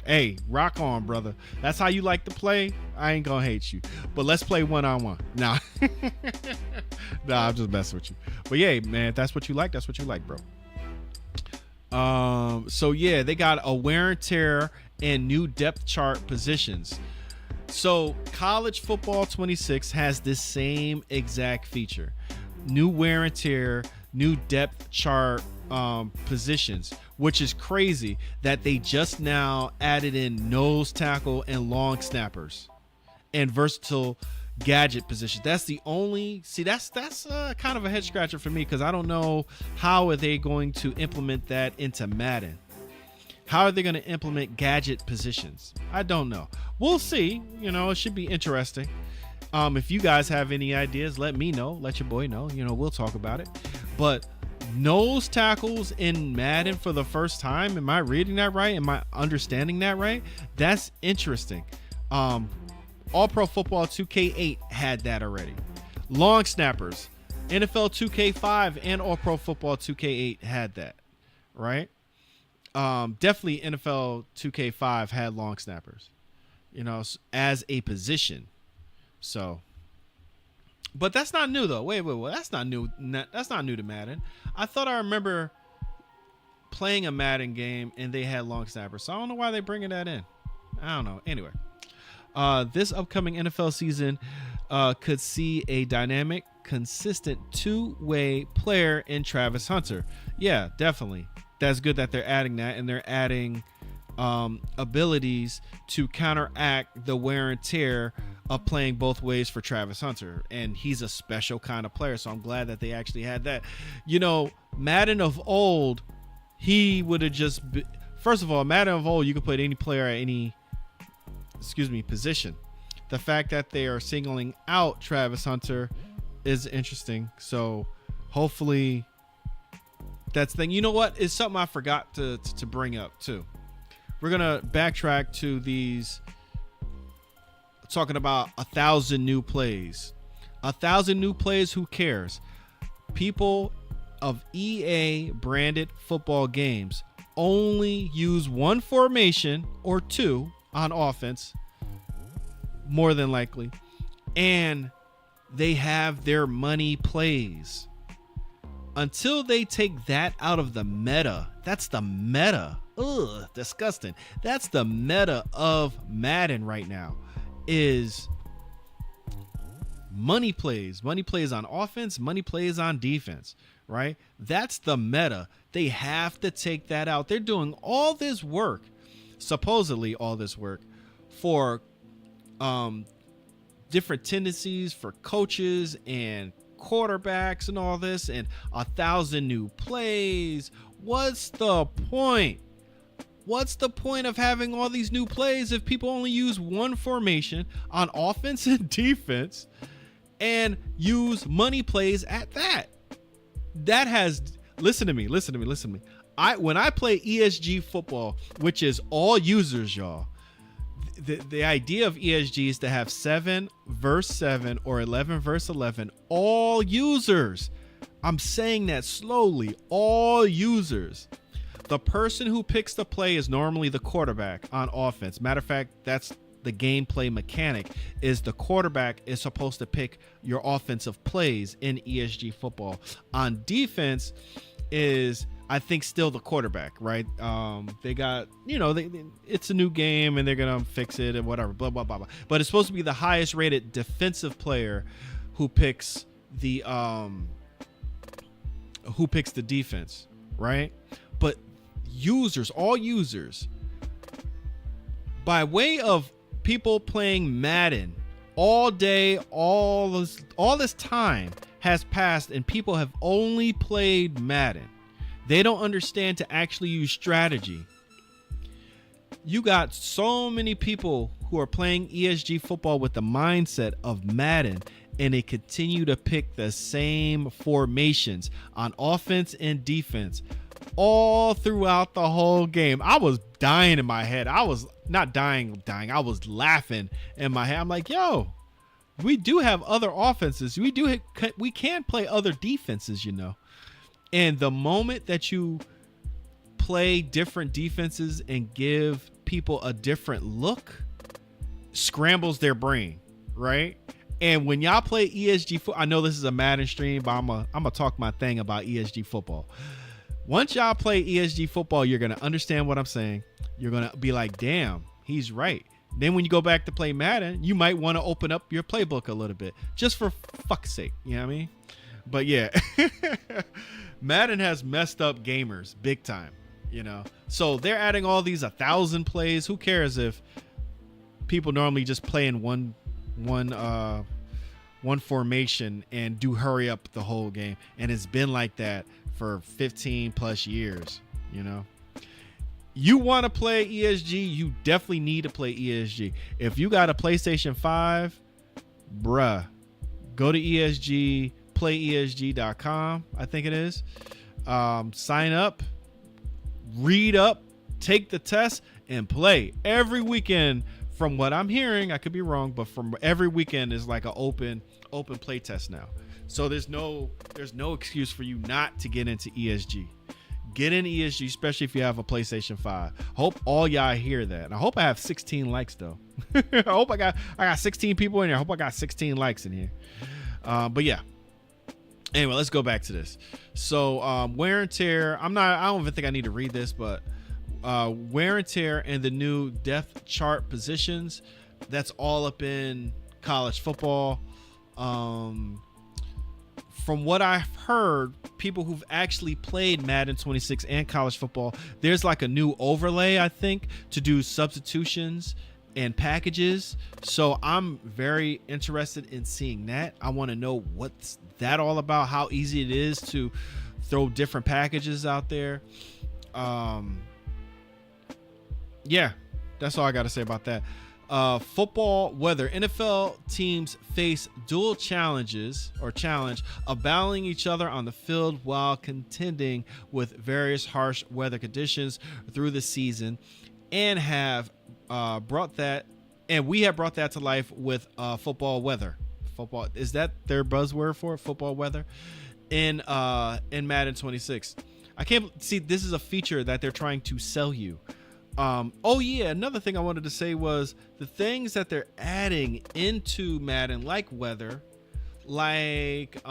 hey, rock on, brother. That's how you like to play. I ain't gonna hate you, but let's play one-on-one. Nah, I'm just messing with you. But yeah, man, if that's what you like, that's what you like, bro. So yeah, they got a wear and tear and new depth chart positions. So college football 26 has this same exact feature. New wear and tear, new depth chart positions, which is crazy that they just now added in nose tackle and long snappers and versatile gadget positions. That's the only, that's kind of a head scratcher for me because I don't know how are they going to implement that into Madden. How are they going to implement gadget positions? I don't know. We'll see. You know, it should be interesting. If you guys have any ideas, let me know. Let your boy know. You know, we'll talk about it. But nose tackles in Madden for the first time. Am I reading that right? Am I understanding that right? That's interesting. All Pro Football 2K8 had that already. Long snappers, NFL 2K5 and All Pro Football 2K8 had that, right? Definitely NFL 2K5 had long snappers, you know, as a position. So, but that's not new though. Wait. That's not new. That's not new to Madden. I thought I remember playing a Madden game and they had long snappers. So I don't know why they're bringing that in. I don't know. Anyway, this upcoming NFL season could see a dynamic, consistent two-way player in Travis Hunter. Yeah, definitely. That's good that they're adding that, and they're adding abilities to counteract the wear and tear of playing both ways for Travis Hunter. And he's a special kind of player, so I'm glad that they actually had that. You know, Madden of old, he would have just first of all, Madden of old, you could put any player at any position. The fact that they are singling out Travis Hunter is interesting. So hopefully that's the thing. You know what? It's something I forgot to bring up too. We're going to backtrack to these, talking about 1,000 new plays. 1,000 new plays, who cares? People of EA branded football games only use one formation or two on offense, more than likely, and they have their money plays. Until they take that out of the meta, that's the meta. Ugh, disgusting. That's the meta of Madden right now, is money plays on offense, money plays on defense, right? That's the meta. They have to take that out. They're doing all this work, supposedly all this work, for different tendencies for coaches and quarterbacks and all this, and 1,000 new plays. What's the point? What's the point of having all these new plays if people only use one formation on offense and defense and use money plays at that? That has, listen to me. When I play ESG football, which is all users, y'all, the idea of ESG is to have 7 versus 7 or 11 versus 11, all users. I'm saying that slowly, all users. The person who picks the play is normally the quarterback on offense. Matter of fact, that's the gameplay mechanic, is the quarterback is supposed to pick your offensive plays in ESG football. On defense is, I think, still the quarterback, right? They got, it's a new game and they're going to fix it and whatever, blah, blah, blah, blah. But it's supposed to be the highest rated defensive player who picks the defense, right? But all users, by way of people playing Madden all day, all this time has passed and people have only played Madden. They don't understand to actually use strategy. You got so many people who are playing ESG football with the mindset of Madden, and they continue to pick the same formations on offense and defense all throughout the whole game. I was dying in my head. I was not dying. I was laughing in my head. I'm like, yo, we do have other offenses. We can play other defenses, And the moment that you play different defenses and give people a different look, scrambles their brain, right? And when y'all play ESG football, I know this is a Madden stream, but I'm gonna talk my thing about ESG football. Once y'all play ESG football, you're gonna understand what I'm saying. You're gonna be like, damn, he's right. Then when you go back to play Madden, you might want to open up your playbook a little bit, just for fuck's sake. You know what I mean? But yeah, Madden has messed up gamers big time, So they're adding all these 1,000 plays. Who cares if people normally just play in one formation and do hurry up the whole game? And it's been like that for 15 plus years, You want to play ESG, you definitely need to play ESG. If you got a PlayStation 5, bruh, go to ESG, playesg.com, I think it is. Sign up, read up, take the test, and play every weekend. From what I'm hearing, I could be wrong, but from every weekend is like an open play test now. So there's no excuse for you not to get into ESG. Get in ESG, especially if you have a PlayStation 5. Hope all y'all hear that. And I hope I have 16 likes though. I hope I got 16 people in here. I hope I got 16 likes in here. But yeah. Anyway, let's go back to this. So wear and tear. I don't even think I need to read this, but wear and tear and the new depth chart positions. That's all up in college football. From what I've heard, people who've actually played Madden 26 and college football, there's like a new overlay, I think, to do substitutions and packages. So I'm very interested in seeing that. I want to know what's that all about, how easy it is to throw different packages out there. Yeah, that's all I got to say about that. Football weather. NFL teams face dual challenge of battling each other on the field while contending with various harsh weather conditions through the season, and have brought that to life with football weather. Football, is that their buzzword for it? Football weather in Madden 26. I can't see, this is a feature that they're trying to sell you. Oh yeah, another thing I wanted to say was the things that they're adding into Madden, like weather, like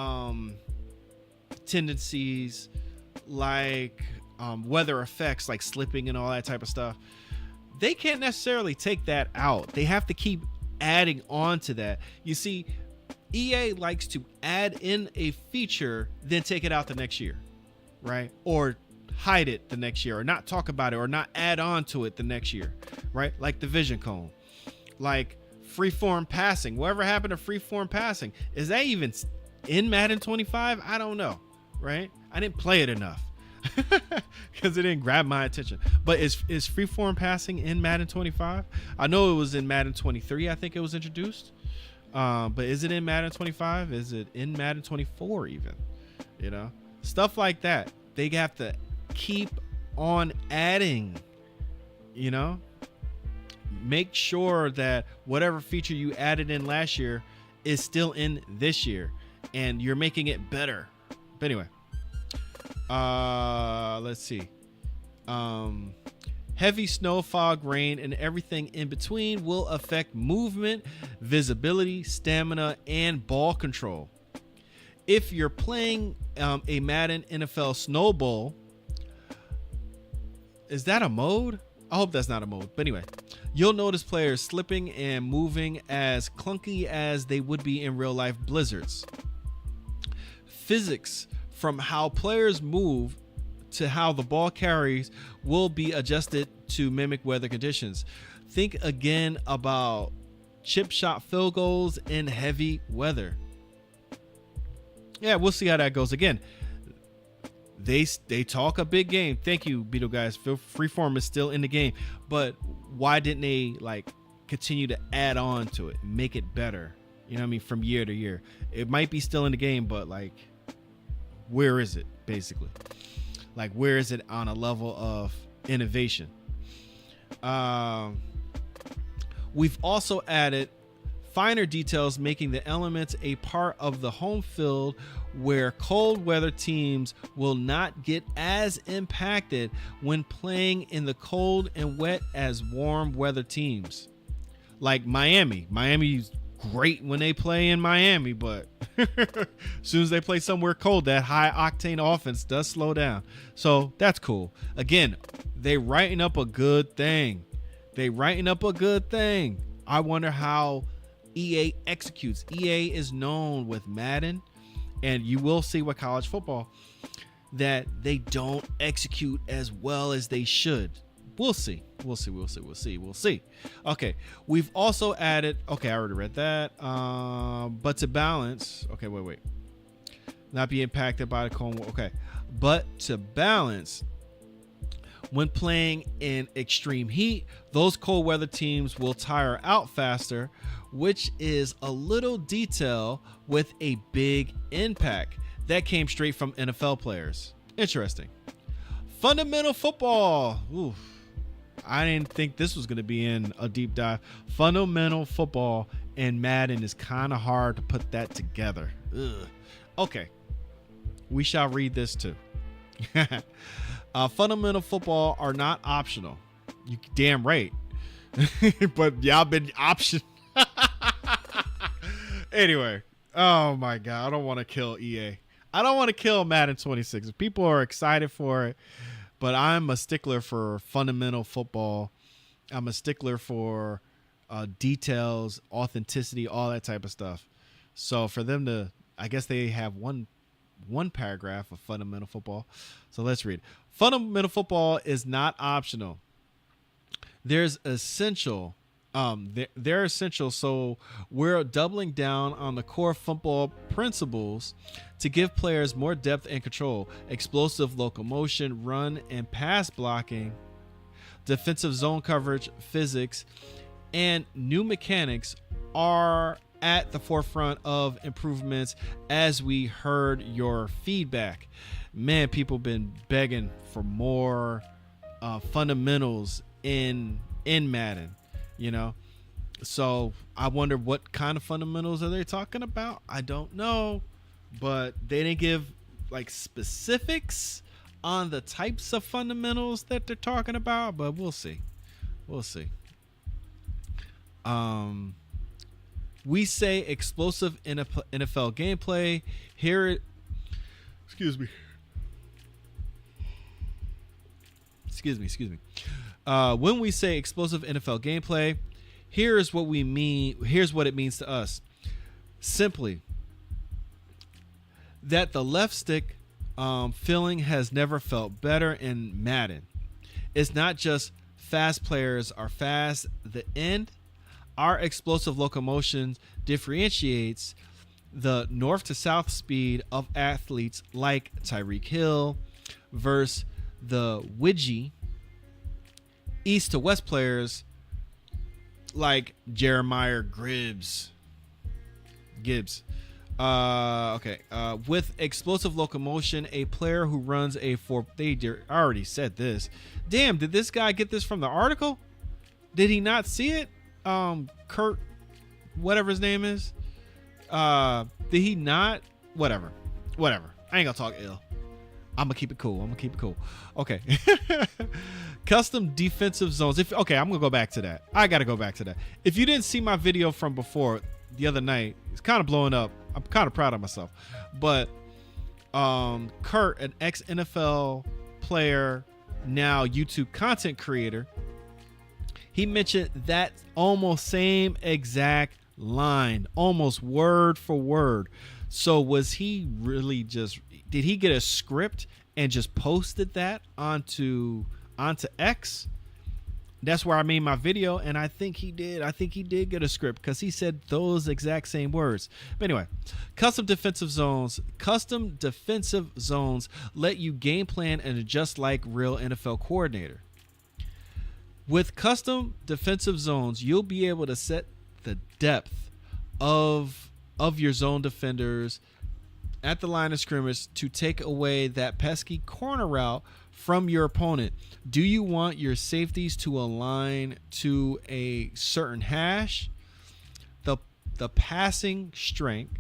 tendencies, like weather effects, like slipping and all that type of stuff. They can't necessarily take that out. They have to keep adding on to that. You see, EA likes to add in a feature, then take it out the next year, right? Or hide it the next year, or not talk about it, or not add on to it the next year, right? Like the vision cone, like freeform passing. Whatever happened to freeform passing? Is that even in Madden 25? I don't know, right? I didn't play it enough because it didn't grab my attention. But is freeform passing in Madden 25? I know it was in Madden 23. I think it was introduced. But is it in Madden 25? Is it in Madden 24 even? You know, stuff like that. They have to keep on adding, you know, make sure that whatever feature you added in last year is still in this year and you're making it better. But anyway, let's see. Heavy snow, fog, rain, and everything in between will affect movement, visibility, stamina, and ball control. If you're playing a Madden NFL Snowball, is that a mode? I hope that's not a mode. But anyway, you'll notice players slipping and moving as clunky as they would be in real life blizzards. Physics from how players move to how the ball carries will be adjusted to mimic weather conditions. Think again about chip shot field goals in heavy weather. Yeah, we'll see how that goes. Again, they talk a big game. Thank you, Beetle guys. Freeform is still in the game, but why didn't they like continue to add on to it, make it better? You know what I mean? From year to year, it might be still in the game, but like, where is it basically? Like, where is it on a level of innovation? We've also added finer details, making the elements a part of the home field where cold weather teams will not get as impacted when playing in the cold and wet as warm weather teams. Like Miami. Miami's great when they play in Miami, but as soon as they play somewhere cold, that high octane offense does slow down. So that's cool. Again, they writing up a good thing. I wonder how EA executes. EA is known with Madden, and you will see with college football that they don't execute as well as they should. We'll see. Okay, we've also added, okay, I already read that. But to balance, okay, wait. Not be impacted by the cold. Okay, but to balance, When playing in extreme heat, those cold weather teams will tire out faster, which is a little detail with a big impact. That came straight from NFL players. Interesting. Fundamental football. Ooh, I didn't think this was going to be in a deep dive. Fundamental football and Madden is kind of hard to put that together. Ugh. Okay. We shall read this too. Fundamental football are not optional. You damn right. But y'all been option. Anyway. Oh my God. I don't want to kill EA. I don't want to kill Madden 26. People are excited for it, but I'm a stickler for fundamental football. I'm a stickler for details, authenticity, all that type of stuff. So for them to, I guess they have one paragraph of fundamental football. So let's read. Fundamental football is not optional. There's essential. They're essential. So we're doubling down on the core football principles to give players more depth and control, explosive locomotion, run and pass blocking, defensive zone coverage, physics, and new mechanics are at the forefront of improvements as we heard your feedback. Man, people been begging for more fundamentals in Madden, you know. So I wonder what kind of fundamentals are they talking about? I don't know, but they didn't give like specifics on the types of fundamentals that they're talking about, but we'll see. We say explosive NFL gameplay. Excuse me. When we say explosive NFL gameplay, here's what we mean. Here's what it means to us. Simply, that the left stick feeling has never felt better in Madden. It's not just fast players are fast. The end. Our explosive locomotion differentiates the north to south speed of athletes like Tyreek Hill versus the widgy east to west players like Jeremiah Gibbs. With explosive locomotion, a player who runs a I already said this. Damn, did this guy get this from the article? Did he not see it? Kurt, whatever his name is. Did he not? Whatever. I ain't gonna talk ill. I'm gonna keep it cool. Okay. Custom defensive zones. I'm gonna go back to that. I gotta go back to that. If you didn't see my video from before the other night, it's kind of blowing up. I'm kind of proud of myself. But Kurt, an ex-NFL player, now YouTube content creator, he mentioned that almost same exact line, almost word for word. So was he really did he get a script and just posted that onto X? That's where I made my video, and I think he did. I think he did get a script because he said those exact same words. But anyway, custom defensive zones let you game plan and adjust like real NFL coordinator. With custom defensive zones, you'll be able to set the depth of your zone defenders at the line of scrimmage to take away that pesky corner route from your opponent. Do you want your safeties to align to a certain hash? The passing strength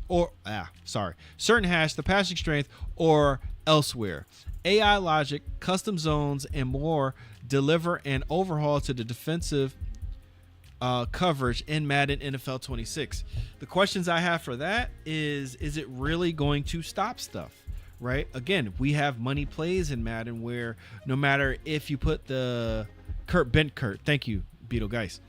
certain hash, the passing strength, or elsewhere. AI logic, custom zones, and more deliver an overhaul to the defensive coverage in Madden NFL 26. The questions I have for that is it really going to stop stuff? Right? Again, we have money plays in Madden where no matter if you put the Kurt, thank you, Beetle Geist.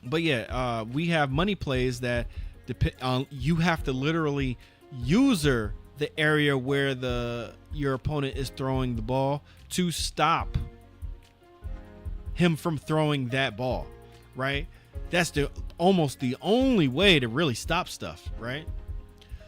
But yeah, we have money plays that depend on, you have to literally user the area where your opponent is throwing the ball to stop him from throwing that ball, right? That's almost the only way to really stop stuff, right?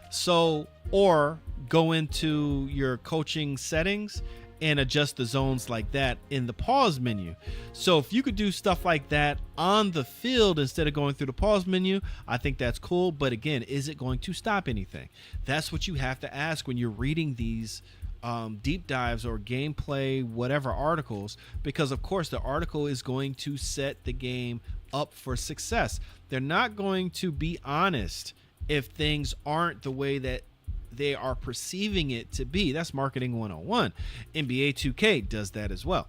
So, or go into your coaching settings and adjust the zones like that in the pause menu. So if you could do stuff like that on the field instead of going through the pause menu, I think that's cool. But again, is it going to stop anything? That's what you have to ask when you're reading these deep dives or gameplay, whatever articles, because of course the article is going to set the game up for success. They're not going to be honest if things aren't the way that they are perceiving it to be. That's marketing 101. NBA 2K does that as well.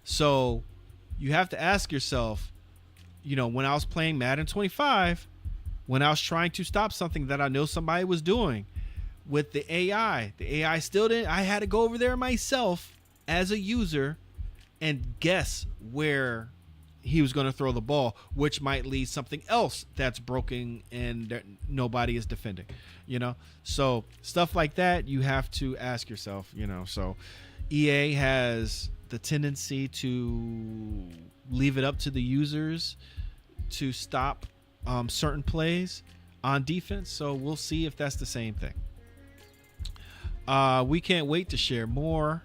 So you have to ask yourself, when I was playing Madden 25, when I was trying to stop something that I know somebody was doing with the AI still didn't. I had to go over there myself as a user and guess where he was going to throw the ball, which might lead something else that's broken and that nobody is defending, so stuff like that you have to ask yourself. So EA has the tendency to leave it up to the users to stop certain plays on defense, so we'll see if that's the same thing. We can't wait to share more,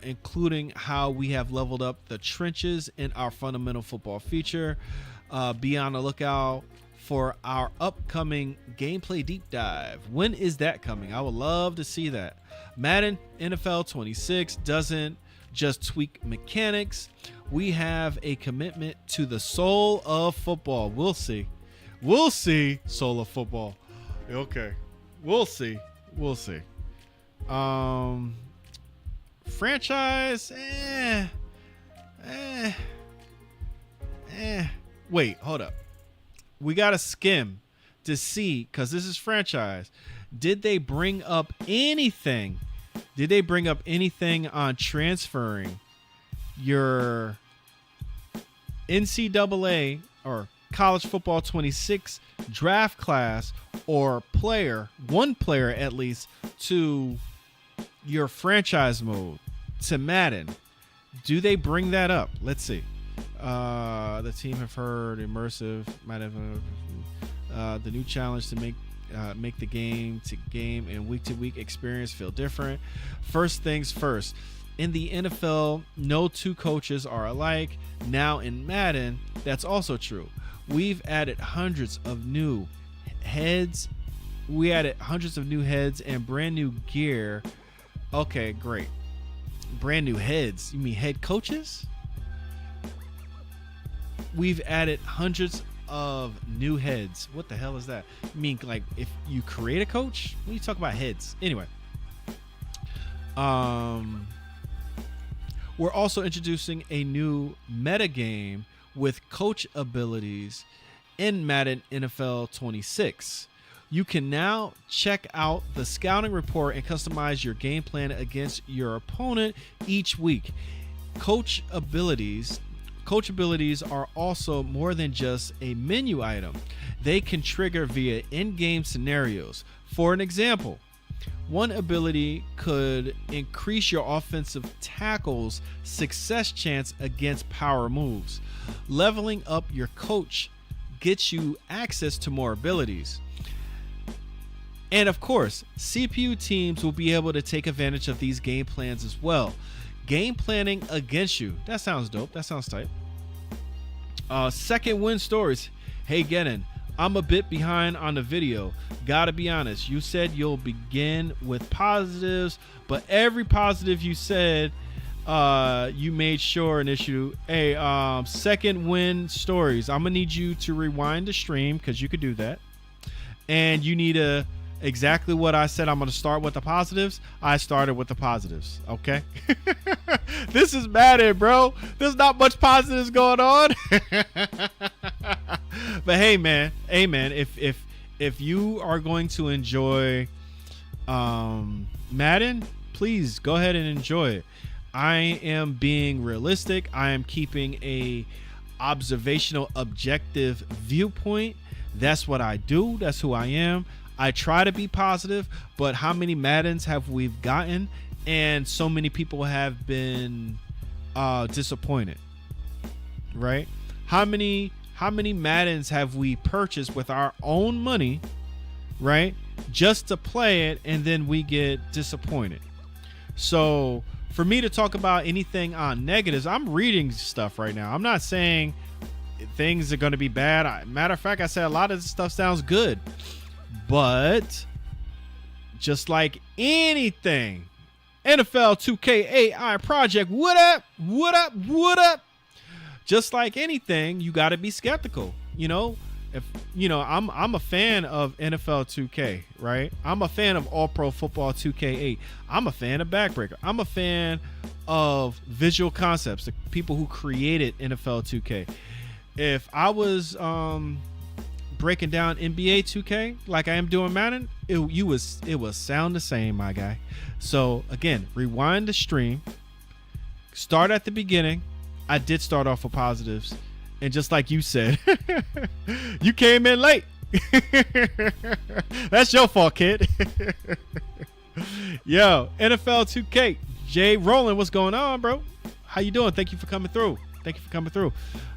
including how we have leveled up the trenches in our fundamental football feature. Be on the lookout for our upcoming gameplay deep dive. When is that coming? I would love to see that. Madden NFL 26 doesn't just tweak mechanics. We have a commitment to the soul of football. We'll see. Soul of football. Okay. We'll see. Franchise, wait, hold up. We gotta skim to see, because this is franchise. Did they bring up anything on transferring your NCAA or college football 26 draft class or one player at least, to your franchise mode, to Madden? Do they bring that up? Let's see. The team have heard immersive might have the new challenge to make the game to game and week to week experience feel different. First things first, in the NFL, no two coaches are alike. Now in Madden, that's also true. We've added hundreds of new heads. And brand new gear. Okay, great. Brand new heads. You mean head coaches? We've added hundreds of new heads. What the hell is that? You mean like if you create a coach? When you talk about heads. Anyway. We're also introducing a new meta game with coach abilities in Madden NFL 26. You can now check out the scouting report and customize your game plan against your opponent each week. Coach abilities are also more than just a menu item. They can trigger via in-game scenarios. For an example, one ability could increase your offensive tackle's success chance against power moves. Leveling up your coach gets you access to more abilities. And of course, CPU teams will be able to take advantage of these game plans as well. Game planning against you. That sounds dope. That sounds tight. Second win stories. Hey, Genin, I'm a bit behind on the video. Gotta be honest. You said you'll begin with positives, but every positive you said, you made sure an issue. Hey, second win stories. I'm gonna need you to rewind the stream, because you could do that. And you need to exactly what I said. I'm going to start with the positives. I started with the positives. Okay. This is Madden, bro. There's not much positives going on. But hey, man. If you are going to enjoy Madden, please go ahead and enjoy it. I am being realistic. I am keeping a observational, objective viewpoint. That's what I do. That's who I am. I try to be positive, but how many Maddens have we gotten? And so many people have been disappointed, right? How many Maddens have we purchased with our own money, right? Just to play it, and then we get disappointed, So for me to talk about anything on negatives, I'm reading stuff right now. I'm not saying things are going to be bad. Matter of fact, I said a lot of this stuff sounds good, but just like anything, NFL 2K AI project, what up, what up, what up? Just like anything, you got to be skeptical. If I'm a fan of NFL 2K, right? I'm a fan of All Pro Football 2K8. I'm a fan of Backbreaker. I'm a fan of Visual Concepts, the people who created NFL 2K. If I was breaking down NBA 2K like I am doing Madden, it would sound the same, my guy. So again, rewind the stream, start at the beginning. I did start off with positives, and just like you said, you came in late. That's your fault, kid. Yo, NFL 2K, Jay Roland, what's going on, bro? How you doing? Thank you for coming through.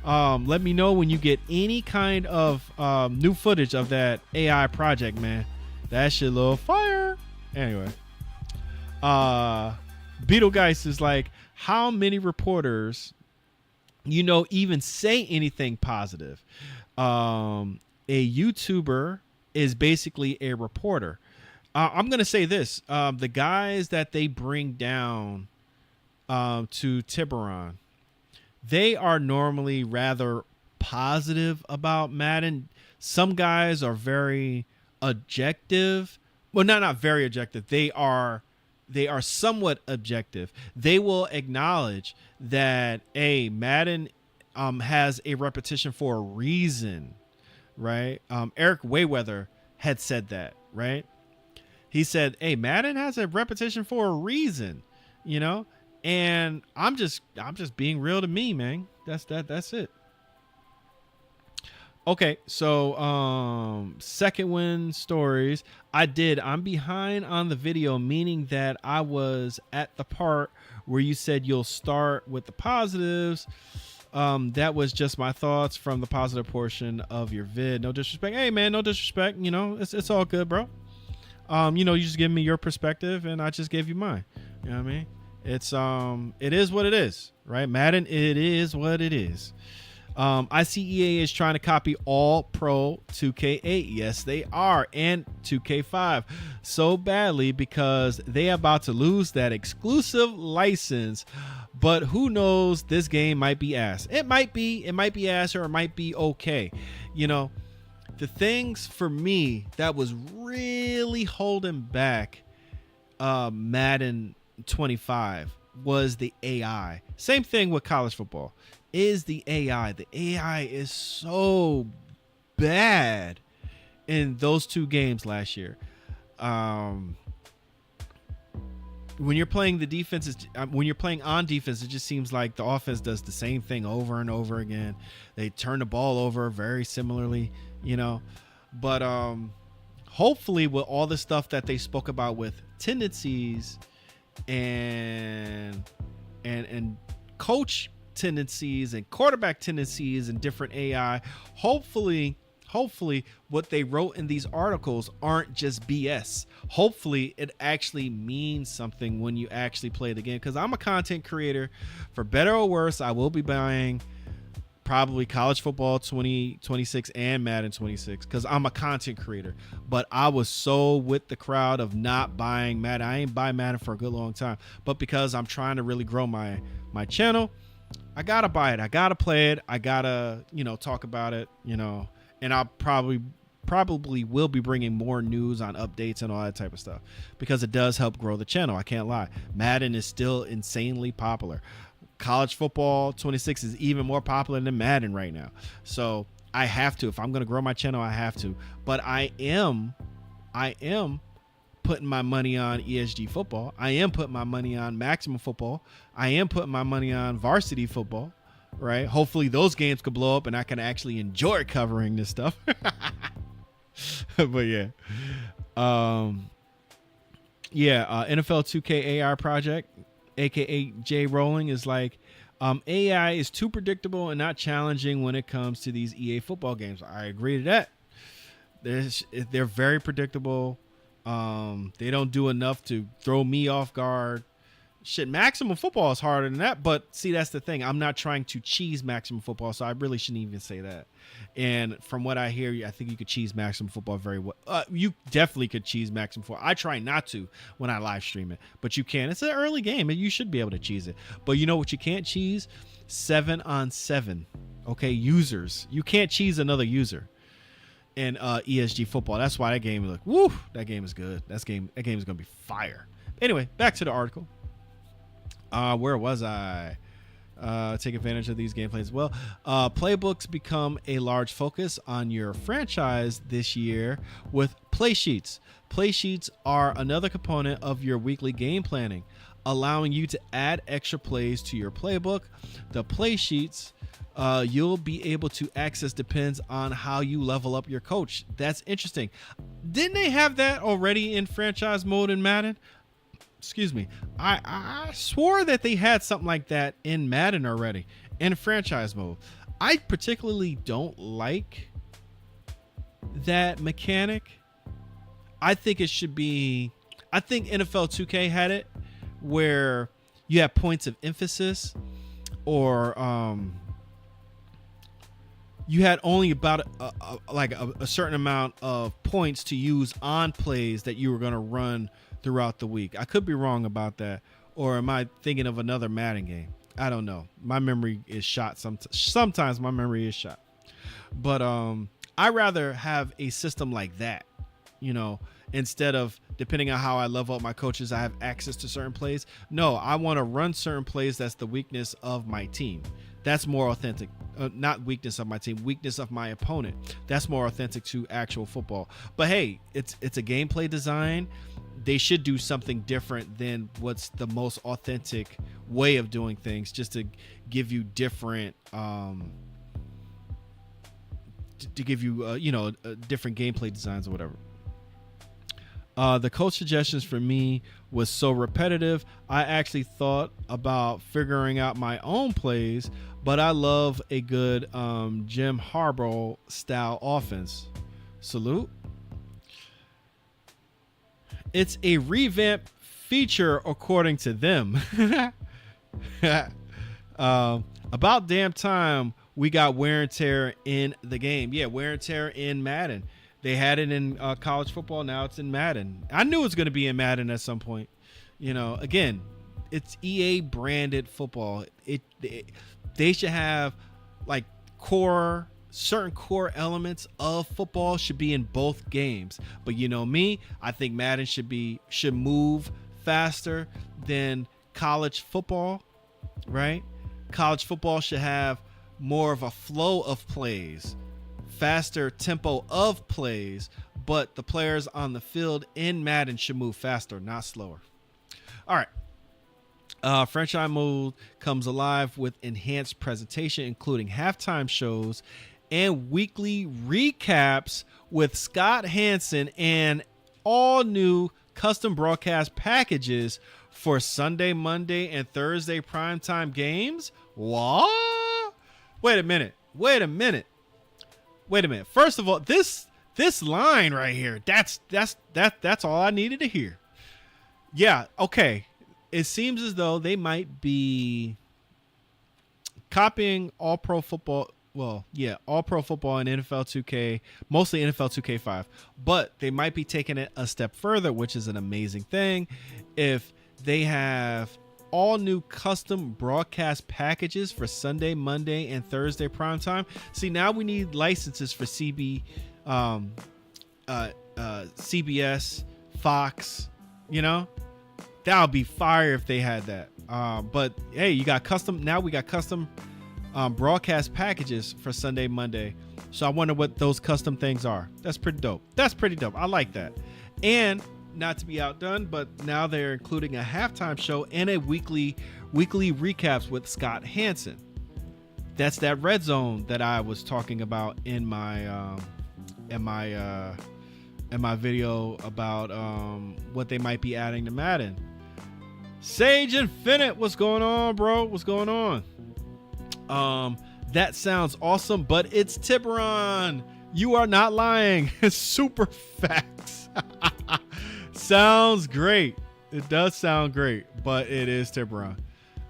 Let me know when you get any kind of new footage of that AI project, man. That shit a little fire. Anyway, Beetlegeist is like, how many reporters even say anything positive? A YouTuber is basically a reporter. I'm gonna say this: the guys that they bring down to Tiburon, they are normally rather positive about Madden. Some guys are very objective. Well, not very objective. They are somewhat objective. They will acknowledge that Madden has a repetition for a reason, right? Eric Wayweather had said that, right? He said, Madden has a repetition for a reason, and I'm just being real to me, man. That's it. Okay, so second win stories. I'm behind on the video, meaning that I was at the part where you said you'll start with the positives. That was just my thoughts from the positive portion of your vid. No disrespect. Hey man, no disrespect. It's all good, bro. You just give me your perspective and I just gave you mine. You know what I mean? It is what it is, right? Madden, it is what it is. I see EA is trying to copy All Pro 2K8. Yes, they are. And 2K5 so badly because they are about to lose that exclusive license. But who knows? This game might be ass. It might be ass, or it might be okay. The things for me that was really holding back Madden 25 was the AI. Same thing with college football. Is the AI. The AI is so bad in those two games last year. When you're playing the defenses, when you're playing on defense, it just seems like the offense does the same thing over and over again. They turn the ball over very similarly, But hopefully, with all the stuff that they spoke about with tendencies and coach tendencies and quarterback tendencies and different AI, hopefully what they wrote in these articles aren't just BS. Hopefully it actually means something when you actually play the game, because I'm a content creator. For better or worse, I will be buying probably college football 2026 and Madden 26 because I'm a content creator. But I was so with the crowd of not buying Madden. I ain't buy Madden for a good long time, but because I'm trying to really grow my channel, I gotta buy it. I gotta play it. I gotta, talk about it, and I'll probably will be bringing more news on updates and all that type of stuff because it does help grow the channel. I can't lie. Madden is still insanely popular. College football 26 is even more popular than Madden right now. So I have to, if I'm going to grow my channel, I have to, but I am putting my money on ESG football. I am putting my money on maximum football. I am putting my money on varsity football, right? Hopefully those games could blow up and I can actually enjoy covering this stuff. But yeah. NFL 2K AR project, aka Jay Rowling, is like, AI is too predictable and not challenging when it comes to these EA football games. I agree to that. They're very predictable. They don't do enough to throw me off guard. Shit, Maximum Football is harder than that. But see, that's the thing. I'm not trying to cheese Maximum Football, so I really shouldn't even say that. And from what I hear, I think you could cheese Maximum Football very well. You definitely could cheese Maximum Football. I try not to when I live stream it, but you can. It's an early game, and you should be able to cheese it. But you know what you can't cheese? 7-on-7. Okay, users. You can't cheese another user in ESG Football. That's why that game, like, woo, that game is good. That game is gonna be fire. Anyway, back to the article. Where was I? Take advantage of these gameplays as well. Playbooks become a large focus on your franchise this year with play sheets. Play sheets are another component of your weekly game planning, allowing you to add extra plays to your playbook. The play sheets you'll be able to access depends on how you level up your coach. That's interesting. Didn't they have that already in franchise mode in Madden? Excuse me. I swore that they had something like that in Madden already in franchise mode. I particularly don't like that mechanic. I think it should be, I think NFL 2K had it where you have points of emphasis, or you had only about a certain amount of points to use on plays that you were going to run throughout the week. I could be wrong about that, or am I thinking of another Madden game? I don't know. My memory is shot. Sometimes my memory is shot, but I rather have a system like that, you know, instead of, depending on how I level up my coaches, I have access to certain plays. No, I want to run certain plays. That's the weakness of my team. That's more authentic. Not weakness of my team, weakness of my opponent. That's more authentic to actual football. But hey, it's a gameplay design. They should do something different than what's the most authentic way of doing things, just to give you different different gameplay designs or whatever. The coach suggestions for me was so repetitive. I actually thought about figuring out my own plays, but I love a good Jim Harbaugh style offense. Salute. It's a revamped feature according to them. About damn time we got wear and tear in the game. Yeah, wear and tear in Madden. They had it in college football. Now it's in Madden. I knew it was going to be in Madden at some point. You know, again, it's EA branded football. They should have like certain core elements of football should be in both games. But you know me, I think Madden should move faster than college football, right? College football should have more of a flow of plays, faster tempo of plays, but the players on the field in Madden should move faster, not slower. All right. Franchise mode comes alive with enhanced presentation, including halftime shows and weekly recaps with Scott Hansen, and all new custom broadcast packages for Sunday, Monday, and Thursday primetime games. What? Wait a minute. First of all, this line right here, that's all I needed to hear. Yeah, okay. It seems as though they might be copying All Pro Football. Well, yeah, All Pro Football and NFL 2K, mostly NFL 2K5, but they might be taking it a step further, which is an amazing thing. If they have all new custom broadcast packages for Sunday, Monday, and Thursday primetime. See, now we need licenses for CBS, Fox, you know? That would be fire if they had that. But hey, we got custom broadcast packages for Sunday, Monday. So I wonder what those custom things are. That's pretty dope. I like that. And not to be outdone, but now they're including a halftime show and a weekly recaps with Scott Hansen. That's that red zone that I was talking about in my video about what they might be adding to Madden. Sage Infinite, what's going on, bro? What's going on? That sounds awesome, but it's Tiburon. You are not lying. Super facts. Sounds great. It does sound great, but it is Tiburon.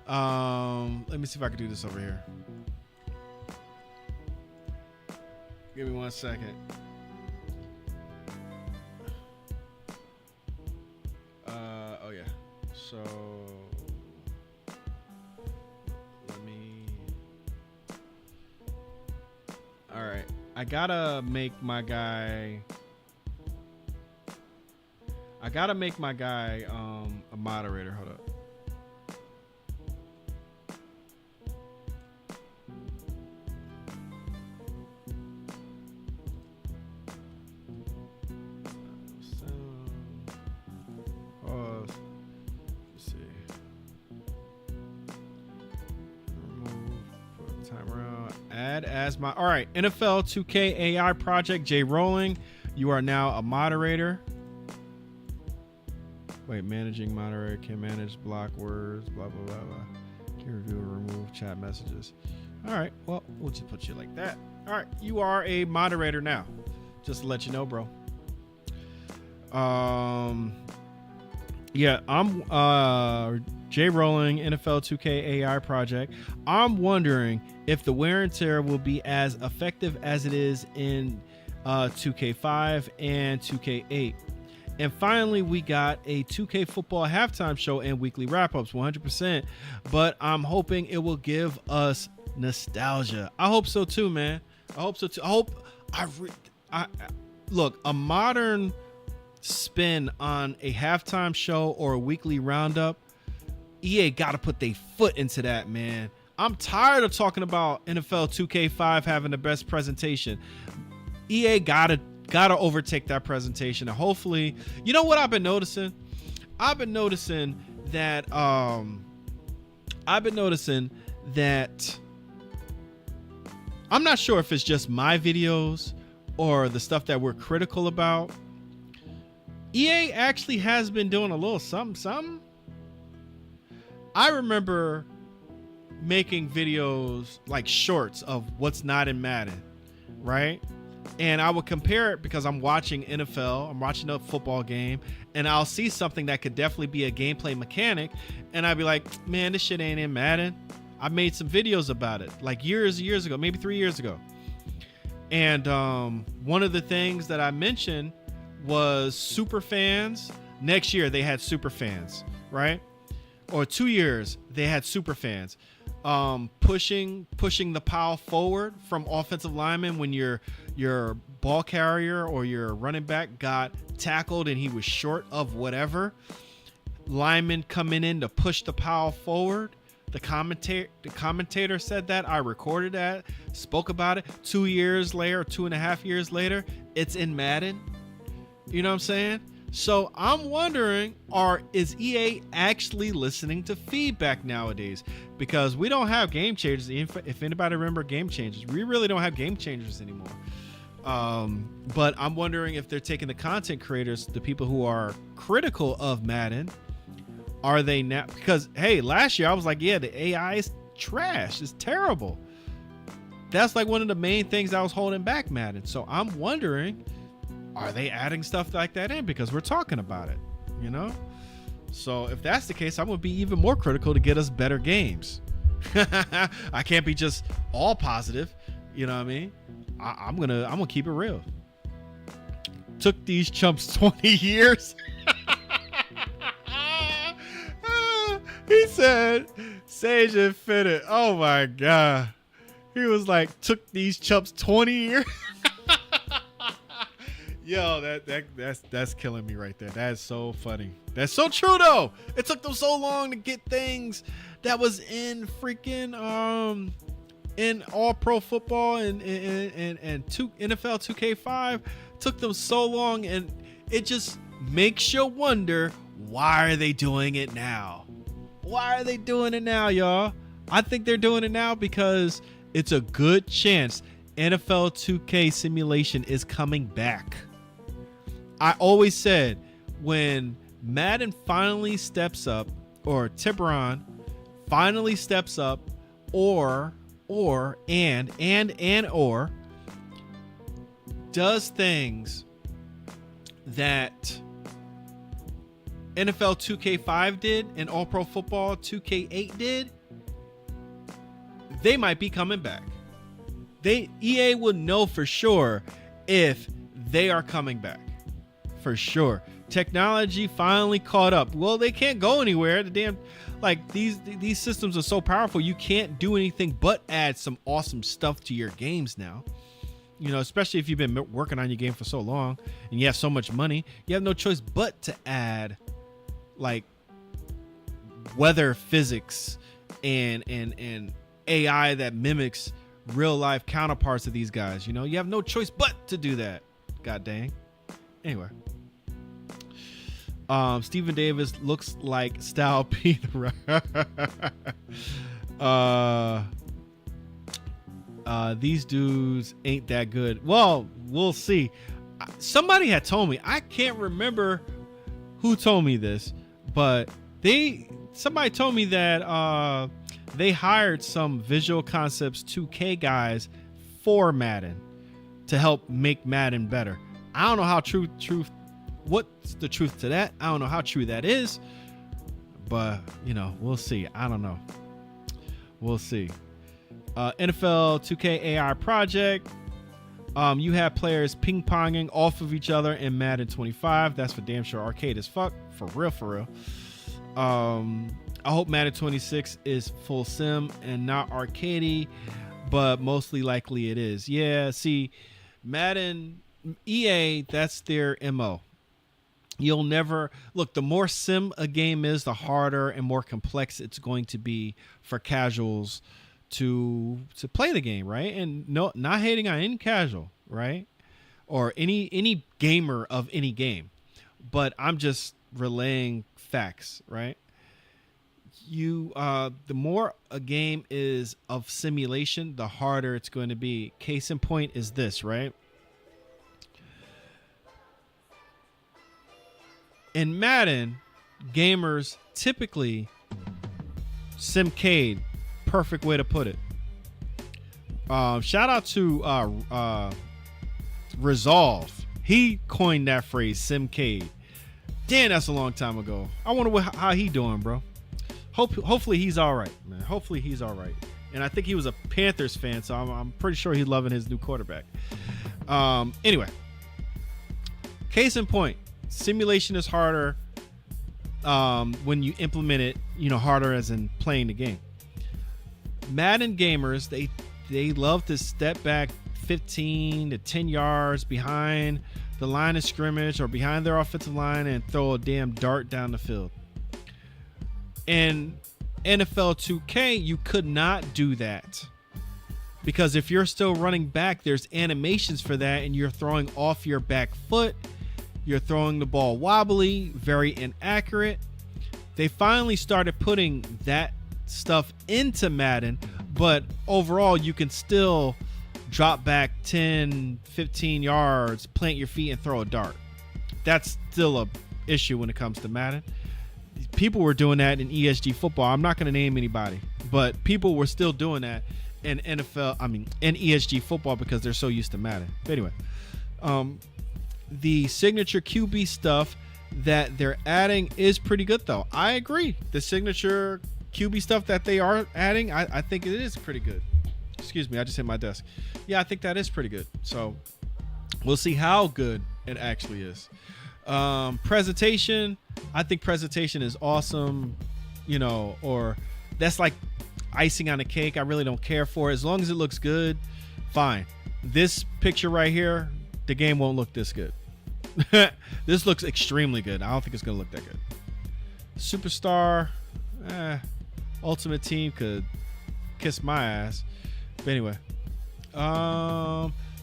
Let me see if I can do this over here. Give me 1 second. Oh yeah. So let me. All right. I gotta make my guy. A moderator. Hold up. Pause. Let's see. Remove. Put timer out. Add as my. All right. NFL 2K AI project. Jay Rowling. You are now a moderator. Wait, managing moderator can manage block words, blah, blah, blah, blah. Can review or remove chat messages. All right, well, we'll just put you like that. All right, you are a moderator now. Just to let you know, bro. Yeah, I'm Jay Rowling, NFL 2K AI project. I'm wondering if the wear and tear will be as effective as it is in 2K5 and 2K8. And finally, we got a 2K football halftime show and weekly wrap-ups, 100%. But I'm hoping it will give us nostalgia. I hope so too, man. I hope so too. I hope look, a modern spin on a halftime show or a weekly roundup. EA got to put their foot into that, man. I'm tired of talking about NFL 2K5 having the best presentation. EA gotta overtake that presentation, and hopefully, you know what I've been noticing that I'm not sure if it's just my videos or the stuff that we're critical about. EA actually has been doing a little something. I remember making videos like shorts of what's not in Madden, right? And I would compare it because I'm watching NFL, I'm watching a football game, and I'll see something that could definitely be a gameplay mechanic, and I'd be like, man, this shit ain't in Madden. I made some videos about it like years ago, maybe 3 years ago. And one of the things that I mentioned was super fans. Next year they had super fans, right? Or 2 years they had super fans. Pushing the pile forward from offensive linemen when your ball carrier or your running back got tackled and he was short of whatever. Linemen coming in to push the pile forward. The commentator said that. I recorded that, spoke about it. 2 years later, 2.5 years later, it's in Madden. You know what I'm saying? So I'm wondering, is EA actually listening to feedback nowadays? Because we don't have game changers. If anybody remember game changers, we really don't have game changers anymore. But I'm wondering if they're taking the content creators, the people who are critical of Madden, are they now? Because, hey, last year I was like, yeah, the AI is trash. It's terrible. That's like one of the main things I was holding back Madden. So I'm wondering, are they adding stuff like that in because we're talking about it, you know? So if that's the case, I'm going to be even more critical to get us better games. I can't be just all positive. You know what I mean? I'm going to keep it real. Took these chumps 20 years. He said, Sage Infinite. Oh my God. He was like, took these chumps 20 years. Yo, that's killing me right there. That is so funny. That's so true though. It took them so long to get things that was in freaking in all pro football and NFL 2K5. Took them so long, and it just makes you wonder, why are they doing it now? Why are they doing it now, y'all? I think they're doing it now because it's a good chance NFL 2K simulation is coming back. I always said when Madden finally steps up, or Tiburon finally steps up, or does things that NFL 2K5 did and All Pro Football 2K8 did, they might be coming back. EA would know for sure if they are coming back. For sure. Technology finally caught up. Well, they can't go anywhere. The damn, like, these systems are so powerful, you can't do anything but add some awesome stuff to your games now. You know, especially if you've been working on your game for so long and you have so much money, you have no choice but to add like weather physics and AI that mimics real life counterparts of these guys. You know, you have no choice but to do that. God dang. Anyway. Stephen Davis looks like Style P. These dudes ain't that good. Well, we'll see. Somebody had told me, I can't remember who told me this, but somebody told me that they hired some Visual Concepts 2K guys for Madden to help make Madden better. I don't know how what's the truth to that? I don't know how true that is, but you know, we'll see. I don't know. We'll see. NFL 2K AI project. You have players ping-ponging off of each other in Madden 25. That's for damn sure arcade as fuck. For real. I hope Madden 26 is full sim and not arcadey, but mostly likely it is. Yeah, see, Madden, EA, that's their MO. You'll never look, the more sim a game is, the harder and more complex it's going to be for casuals to play the game, right? And no, not hating on any casual, right? Or any gamer of any game, but I'm just relaying facts, right? The more a game is of simulation, the harder it's going to be. Case in point is this, right? In Madden, gamers typically simcade, perfect way to put it. Shout out to Resolve. He coined that phrase, simcade. Damn, that's a long time ago. I wonder how he doing, bro. Hopefully he's all right, man. Hopefully he's all right. And I think he was a Panthers fan, so I'm pretty sure he's loving his new quarterback. Anyway, case in point, simulation is harder when you implement it, you know, harder as in playing the game. Madden gamers, they love to step back 15 to 10 yards behind the line of scrimmage or behind their offensive line and throw a damn dart down the field. In NFL 2K, you could not do that, because if you're still running back, there's animations for that, and you're throwing off your back foot. You're throwing the ball wobbly, very inaccurate. They finally started putting that stuff into Madden, but overall, you can still drop back 10, 15 yards, plant your feet, and throw a dart. That's still a issue when it comes to Madden. People were doing that in ESG football. I'm not going to name anybody, but people were still doing that in in ESG football because they're so used to Madden. But anyway, the signature QB stuff that they're adding is pretty good, though. I agree. The signature QB stuff that they are adding, I think it is pretty good. Excuse me, I just hit my desk. Yeah, I think that is pretty good. So we'll see how good it actually is. Presentation, I think presentation is awesome, you know, or that's like icing on a cake. I really don't care for it. As long as it looks good, fine. This picture right here, the game won't look this good. This looks extremely good. I don't think it's gonna look that good. Superstar, Ultimate Team could kiss my ass. But anyway,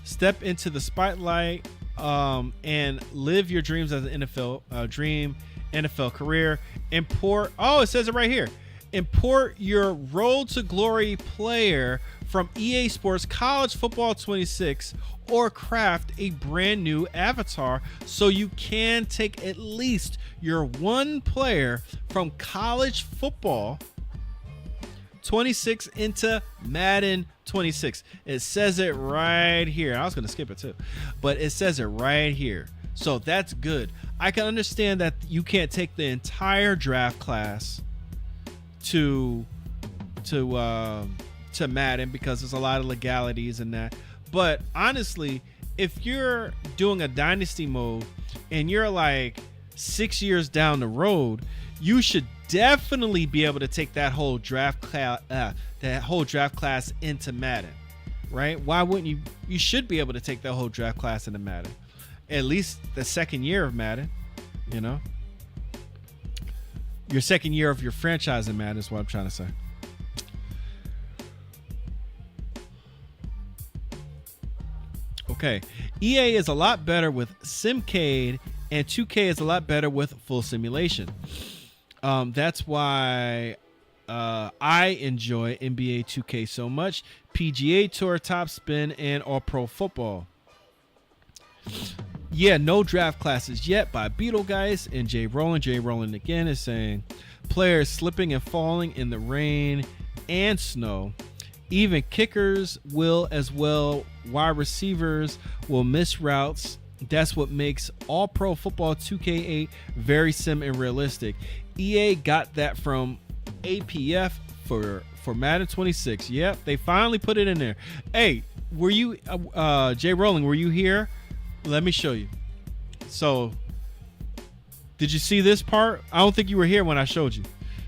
step into the spotlight and live your dreams as an NFL career. It says it right here. Import your Road to Glory player from EA Sports College Football 26 or craft a brand new avatar so you can take at least your one player from college football 26 into Madden 26. It says it right here. I was going to skip it too, but it says it right here. So that's good. I can understand that you can't take the entire draft class to Madden because there's a lot of legalities in that. But honestly, if you're doing a dynasty mode and you're like 6 years down the road, you should definitely be able to take that whole draft class into Madden, right? Why wouldn't you? You should be able to take that whole draft class into Madden, at least the second year of Madden. You know, your second year of your franchise in Madden is what I'm trying to say. Okay, EA is a lot better with Simcade, and 2K is a lot better with full simulation. That's why I enjoy NBA 2K so much. PGA Tour, Top Spin, and All Pro Football. Yeah, no draft classes yet by Beetlegeist and Jay Rowland. Jay Rowland again is saying players slipping and falling in the rain and snow. Even kickers will as well. Wide receivers will miss routes. That's what makes All Pro Football 2K8 very sim and realistic. EA got that from APF for Madden 26. Yep, they finally put it in there. Hey, were you Jay Rowling, were you here? Let me show you. So, did you see this part? I don't think you were here when I showed you.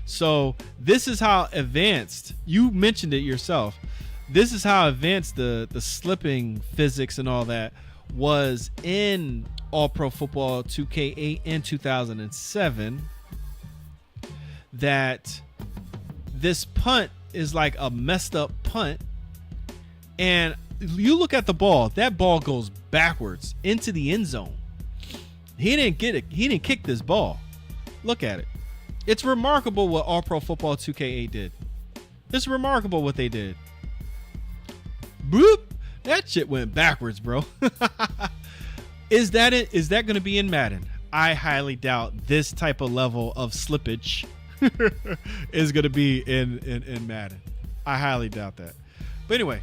So, this is how advanced, you mentioned it yourself. This is how advanced the slipping physics and all that was in All Pro Football 2K8 in 2007, that this punt is like a messed up punt, and you look at the ball, that ball goes backwards into the end zone. He didn't get it. He didn't kick this ball. Look at it. It's remarkable what All Pro Football 2K8 did. It's remarkable what they did. Boop. That shit went backwards, bro. Is that it? Is that going to be in Madden? I highly doubt this type of level of slippage is going to be in Madden. I highly doubt that. But anyway,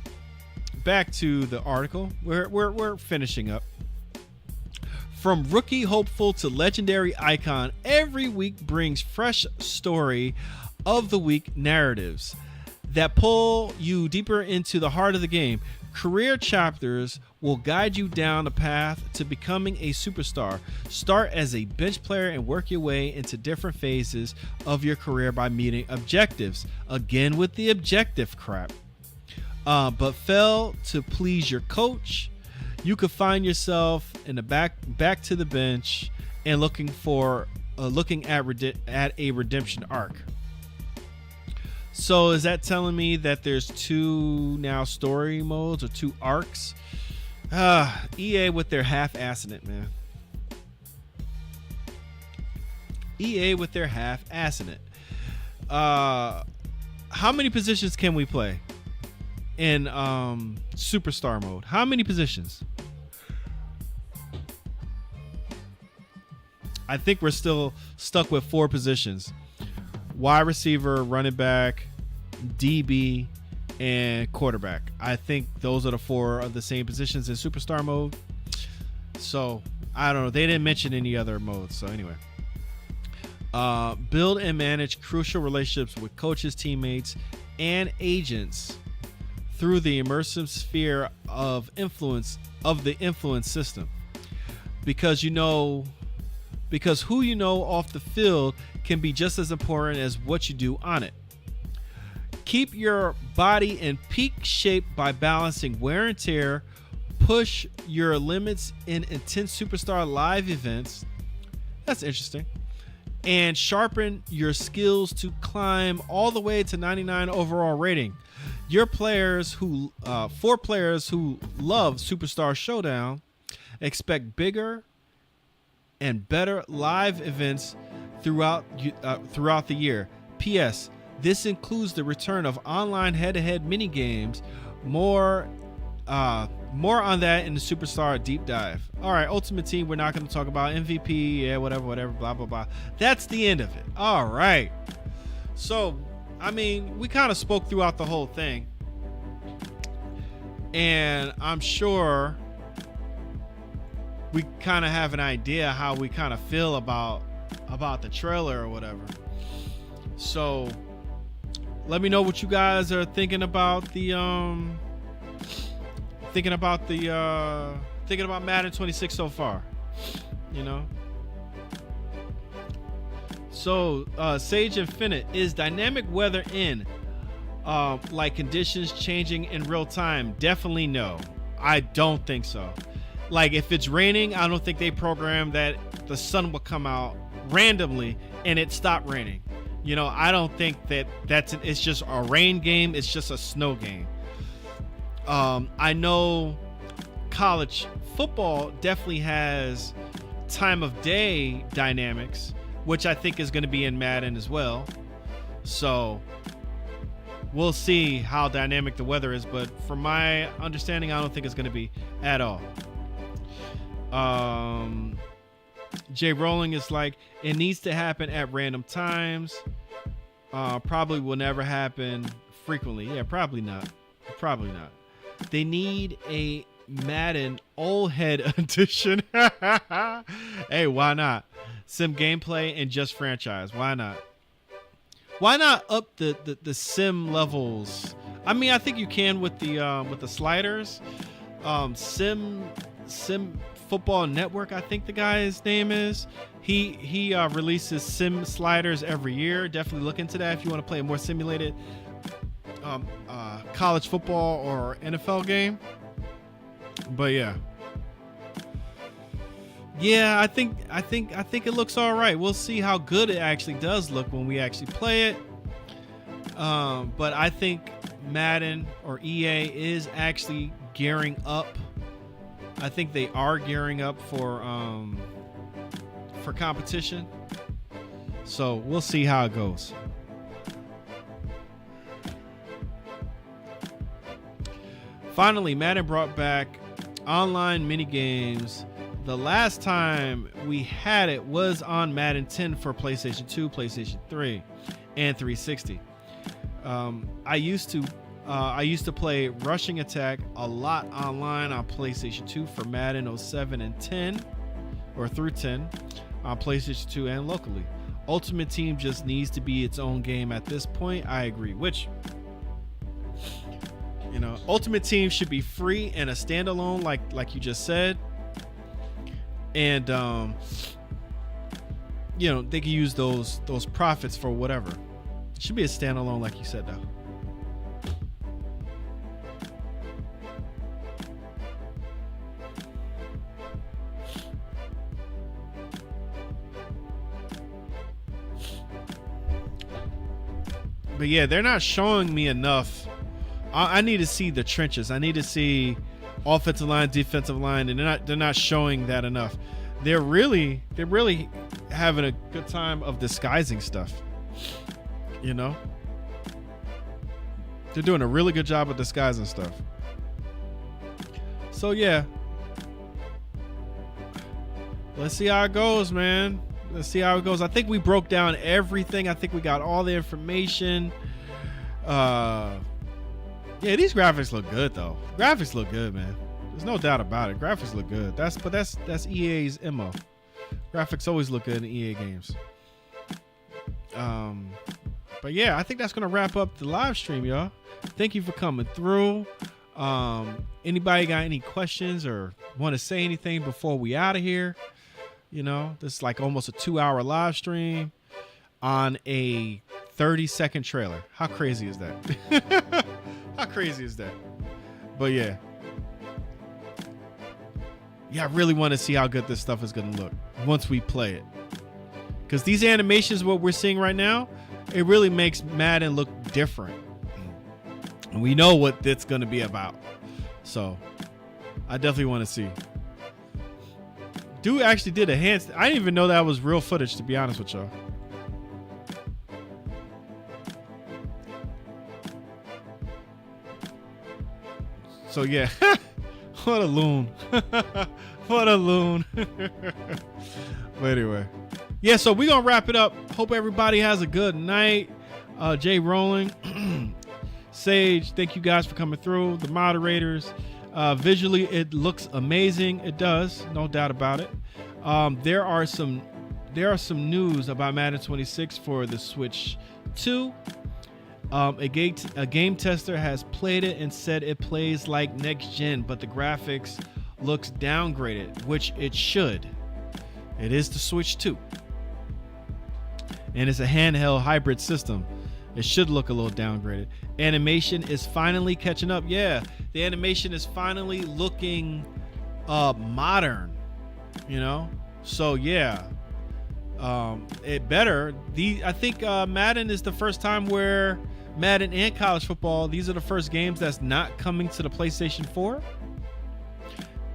back to the article. We're finishing up. From rookie hopeful to legendary icon, every week brings fresh story of the week narratives that pull you deeper into the heart of the game. Career chapters will guide you down the path to becoming a superstar. Start as a bench player and work your way into different phases of your career by meeting objectives. Again with the objective crap. But fail to please your coach, you could find yourself in the back to the bench and looking at a redemption arc. So is that telling me that there's two now story modes or two arcs? EA with their half-assing it, man. EA with their half-assing it. How many positions can we play in superstar mode? How many positions? I think we're still stuck with 4 positions. Wide receiver, running back, DB, and quarterback. I think those are the 4 of the same positions in superstar mode. So I don't know. They didn't mention any other modes. So anyway, build and manage crucial relationships with coaches, teammates, and agents through the immersive sphere of influence of the influence system. Because who you know off the field can be just as important as what you do on it. Keep your body in peak shape by balancing wear and tear. Push your limits in intense superstar live events. That's interesting. And sharpen your skills to climb all the way to 99 overall rating. For players who love Superstar Showdown, expect bigger and better live events throughout the year. P.S. This includes the return of online head-to-head mini games. More on that in the Superstar Deep Dive. All right, Ultimate Team, we're not going to talk about MVP. Yeah, whatever, blah, blah, blah. That's the end of it. All right. So, I mean, we kind of spoke throughout the whole thing. And I'm sure we kind of have an idea how we kind of feel about the trailer or whatever. So let me know what you guys are thinking about the thinking about Madden 26 so far, you know. So Sage Infinite, is dynamic weather in like conditions changing in real time? Definitely no. I don't think so. Like if it's raining, I don't think they programmed that the sun will come out randomly and it stop raining. You know, I don't think that it's just a rain game. It's just a snow game. I know college football definitely has time of day dynamics, which I think is going to be in Madden as well. So we'll see how dynamic the weather is, but from my understanding, I don't think it's going to be at all. Jay Rowling is like, it needs to happen at random times. Probably will never happen frequently. Yeah, probably not. Probably not. They need a Madden old head edition. Hey, why not? Sim gameplay and just franchise. Why not? Why not up the sim levels? I mean, I think you can with the sliders. Sim Football Network, I think the guy's name is. He releases sim sliders every year. Definitely look into that if you want to play a more simulated college football or NFL game. But yeah, I think it looks all right. We'll see how good it actually does look when we actually play it. But I think Madden or EA is actually gearing up. I think they are gearing up for competition. So we'll see how it goes. Finally, Madden brought back online mini games. The last time we had it was on Madden 10 for PlayStation 2, PlayStation 3, and 360. I used to play Rushing Attack a lot online on PlayStation 2 for Madden 07 and 10, or through 10, on PlayStation 2 and locally. Ultimate Team just needs to be its own game at this point. I agree. Which, you know, Ultimate Team should be free and a standalone, like you just said. And you know, they can use those profits for whatever. It should be a standalone, like you said, though. But yeah, they're not showing me enough. I need to see the trenches. I need to see offensive line, defensive line, and they're not showing that enough. They're really having a good time of disguising stuff. You know, they're doing a really good job of disguising stuff. So yeah, let's see how it goes, man. Let's see how it goes. I think we broke down everything. I think we got all the information. Yeah, these graphics look good though. Graphics look good, man. There's no doubt about it. Graphics look good. That's EA's MO. Graphics always look good in EA games. But yeah, I think that's gonna wrap up the live stream, y'all. Thank you for coming through. Anybody got any questions or want to say anything before we out of here? You know, this is like almost a 2-hour live stream on a 30-second trailer. How crazy is that? How crazy is that? But yeah. Yeah, I really want to see how good this stuff is going to look once we play it. Because these animations, what we're seeing right now, it really makes Madden look different. And we know what it's going to be about. So I definitely want to see. Dude actually did a hand. I didn't even know that was real footage, to be honest with y'all. So yeah, what a loon. What a loon. But anyway, yeah, so we're gonna wrap it up. Hope everybody has a good night. Jay Rowling, Sage, thank you guys for coming through. The moderators, Visually, it looks amazing. It does, no doubt about it. There are some news about Madden 26 for the Switch 2. A game tester has played it and said it plays like next gen, but the graphics looks downgraded, which it should. It is the Switch 2, and it's a handheld hybrid system. It should look a little downgraded. Animation is finally catching up. Yeah, the animation is finally looking modern, you know? So yeah, it better. I think Madden is the first time where Madden and college football, these are the first games that's not coming to the PlayStation 4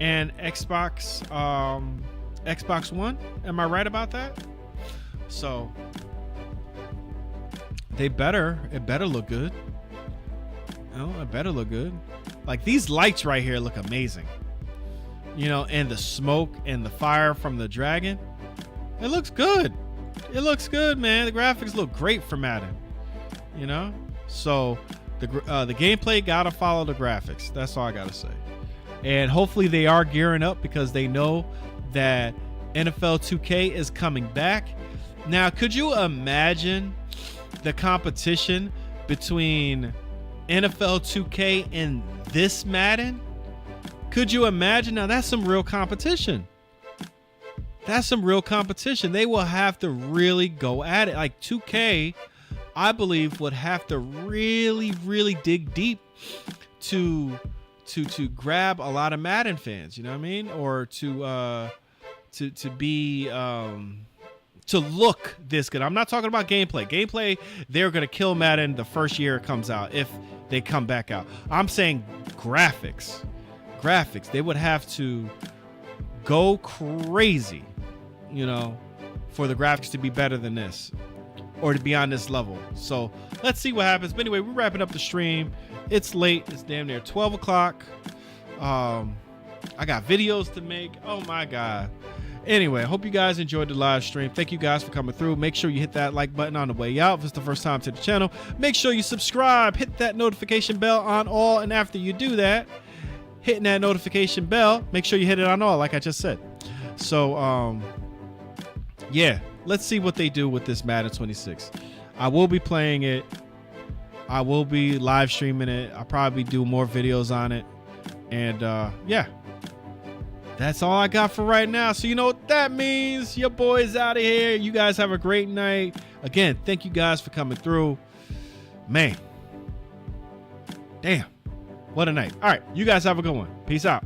and Xbox One. Am I right about that? So it better look good. It better look good. Like these lights right here look amazing. You know, and the smoke and the fire from the dragon. It looks good. It looks good, man. The graphics look great for Madden. You know? So the gameplay gotta follow the graphics. That's all I gotta say. And hopefully they are gearing up because they know that NFL 2K is coming back. Now, could you imagine the competition between NFL 2K and this Madden? Could you imagine? Now that's some real competition. That's some real competition. They will have to really go at it. Like 2K, I believe, would have to really, really dig deep to grab a lot of Madden fans. You know what I mean? Or to look this good. I'm not talking about gameplay. Gameplay, they're gonna kill Madden the first year it comes out if they come back out. I'm saying graphics. They would have to go crazy, you know, for the graphics to be better than this or to be on this level. So let's see what happens. But anyway, we're wrapping up the stream. It's late. It's damn near 12 o'clock. I got videos to make. Oh my God. Anyway, I hope you guys enjoyed the live stream. Thank you guys for coming through. Make sure you hit that like button on the way out if it's the first time to the channel. Make sure you subscribe. Hit that notification bell on all. And after you do that, hitting that notification bell, make sure you hit it on all like I just said. So, yeah, let's see what they do with this Madden 26. I will be playing it. I will be live streaming it. I'll probably do more videos on it. And yeah. That's all I got for right now. So you know what that means. Your boy's out of here. You guys have a great night. Again, thank you guys for coming through. Man. Damn. What a night. All right. You guys have a good one. Peace out.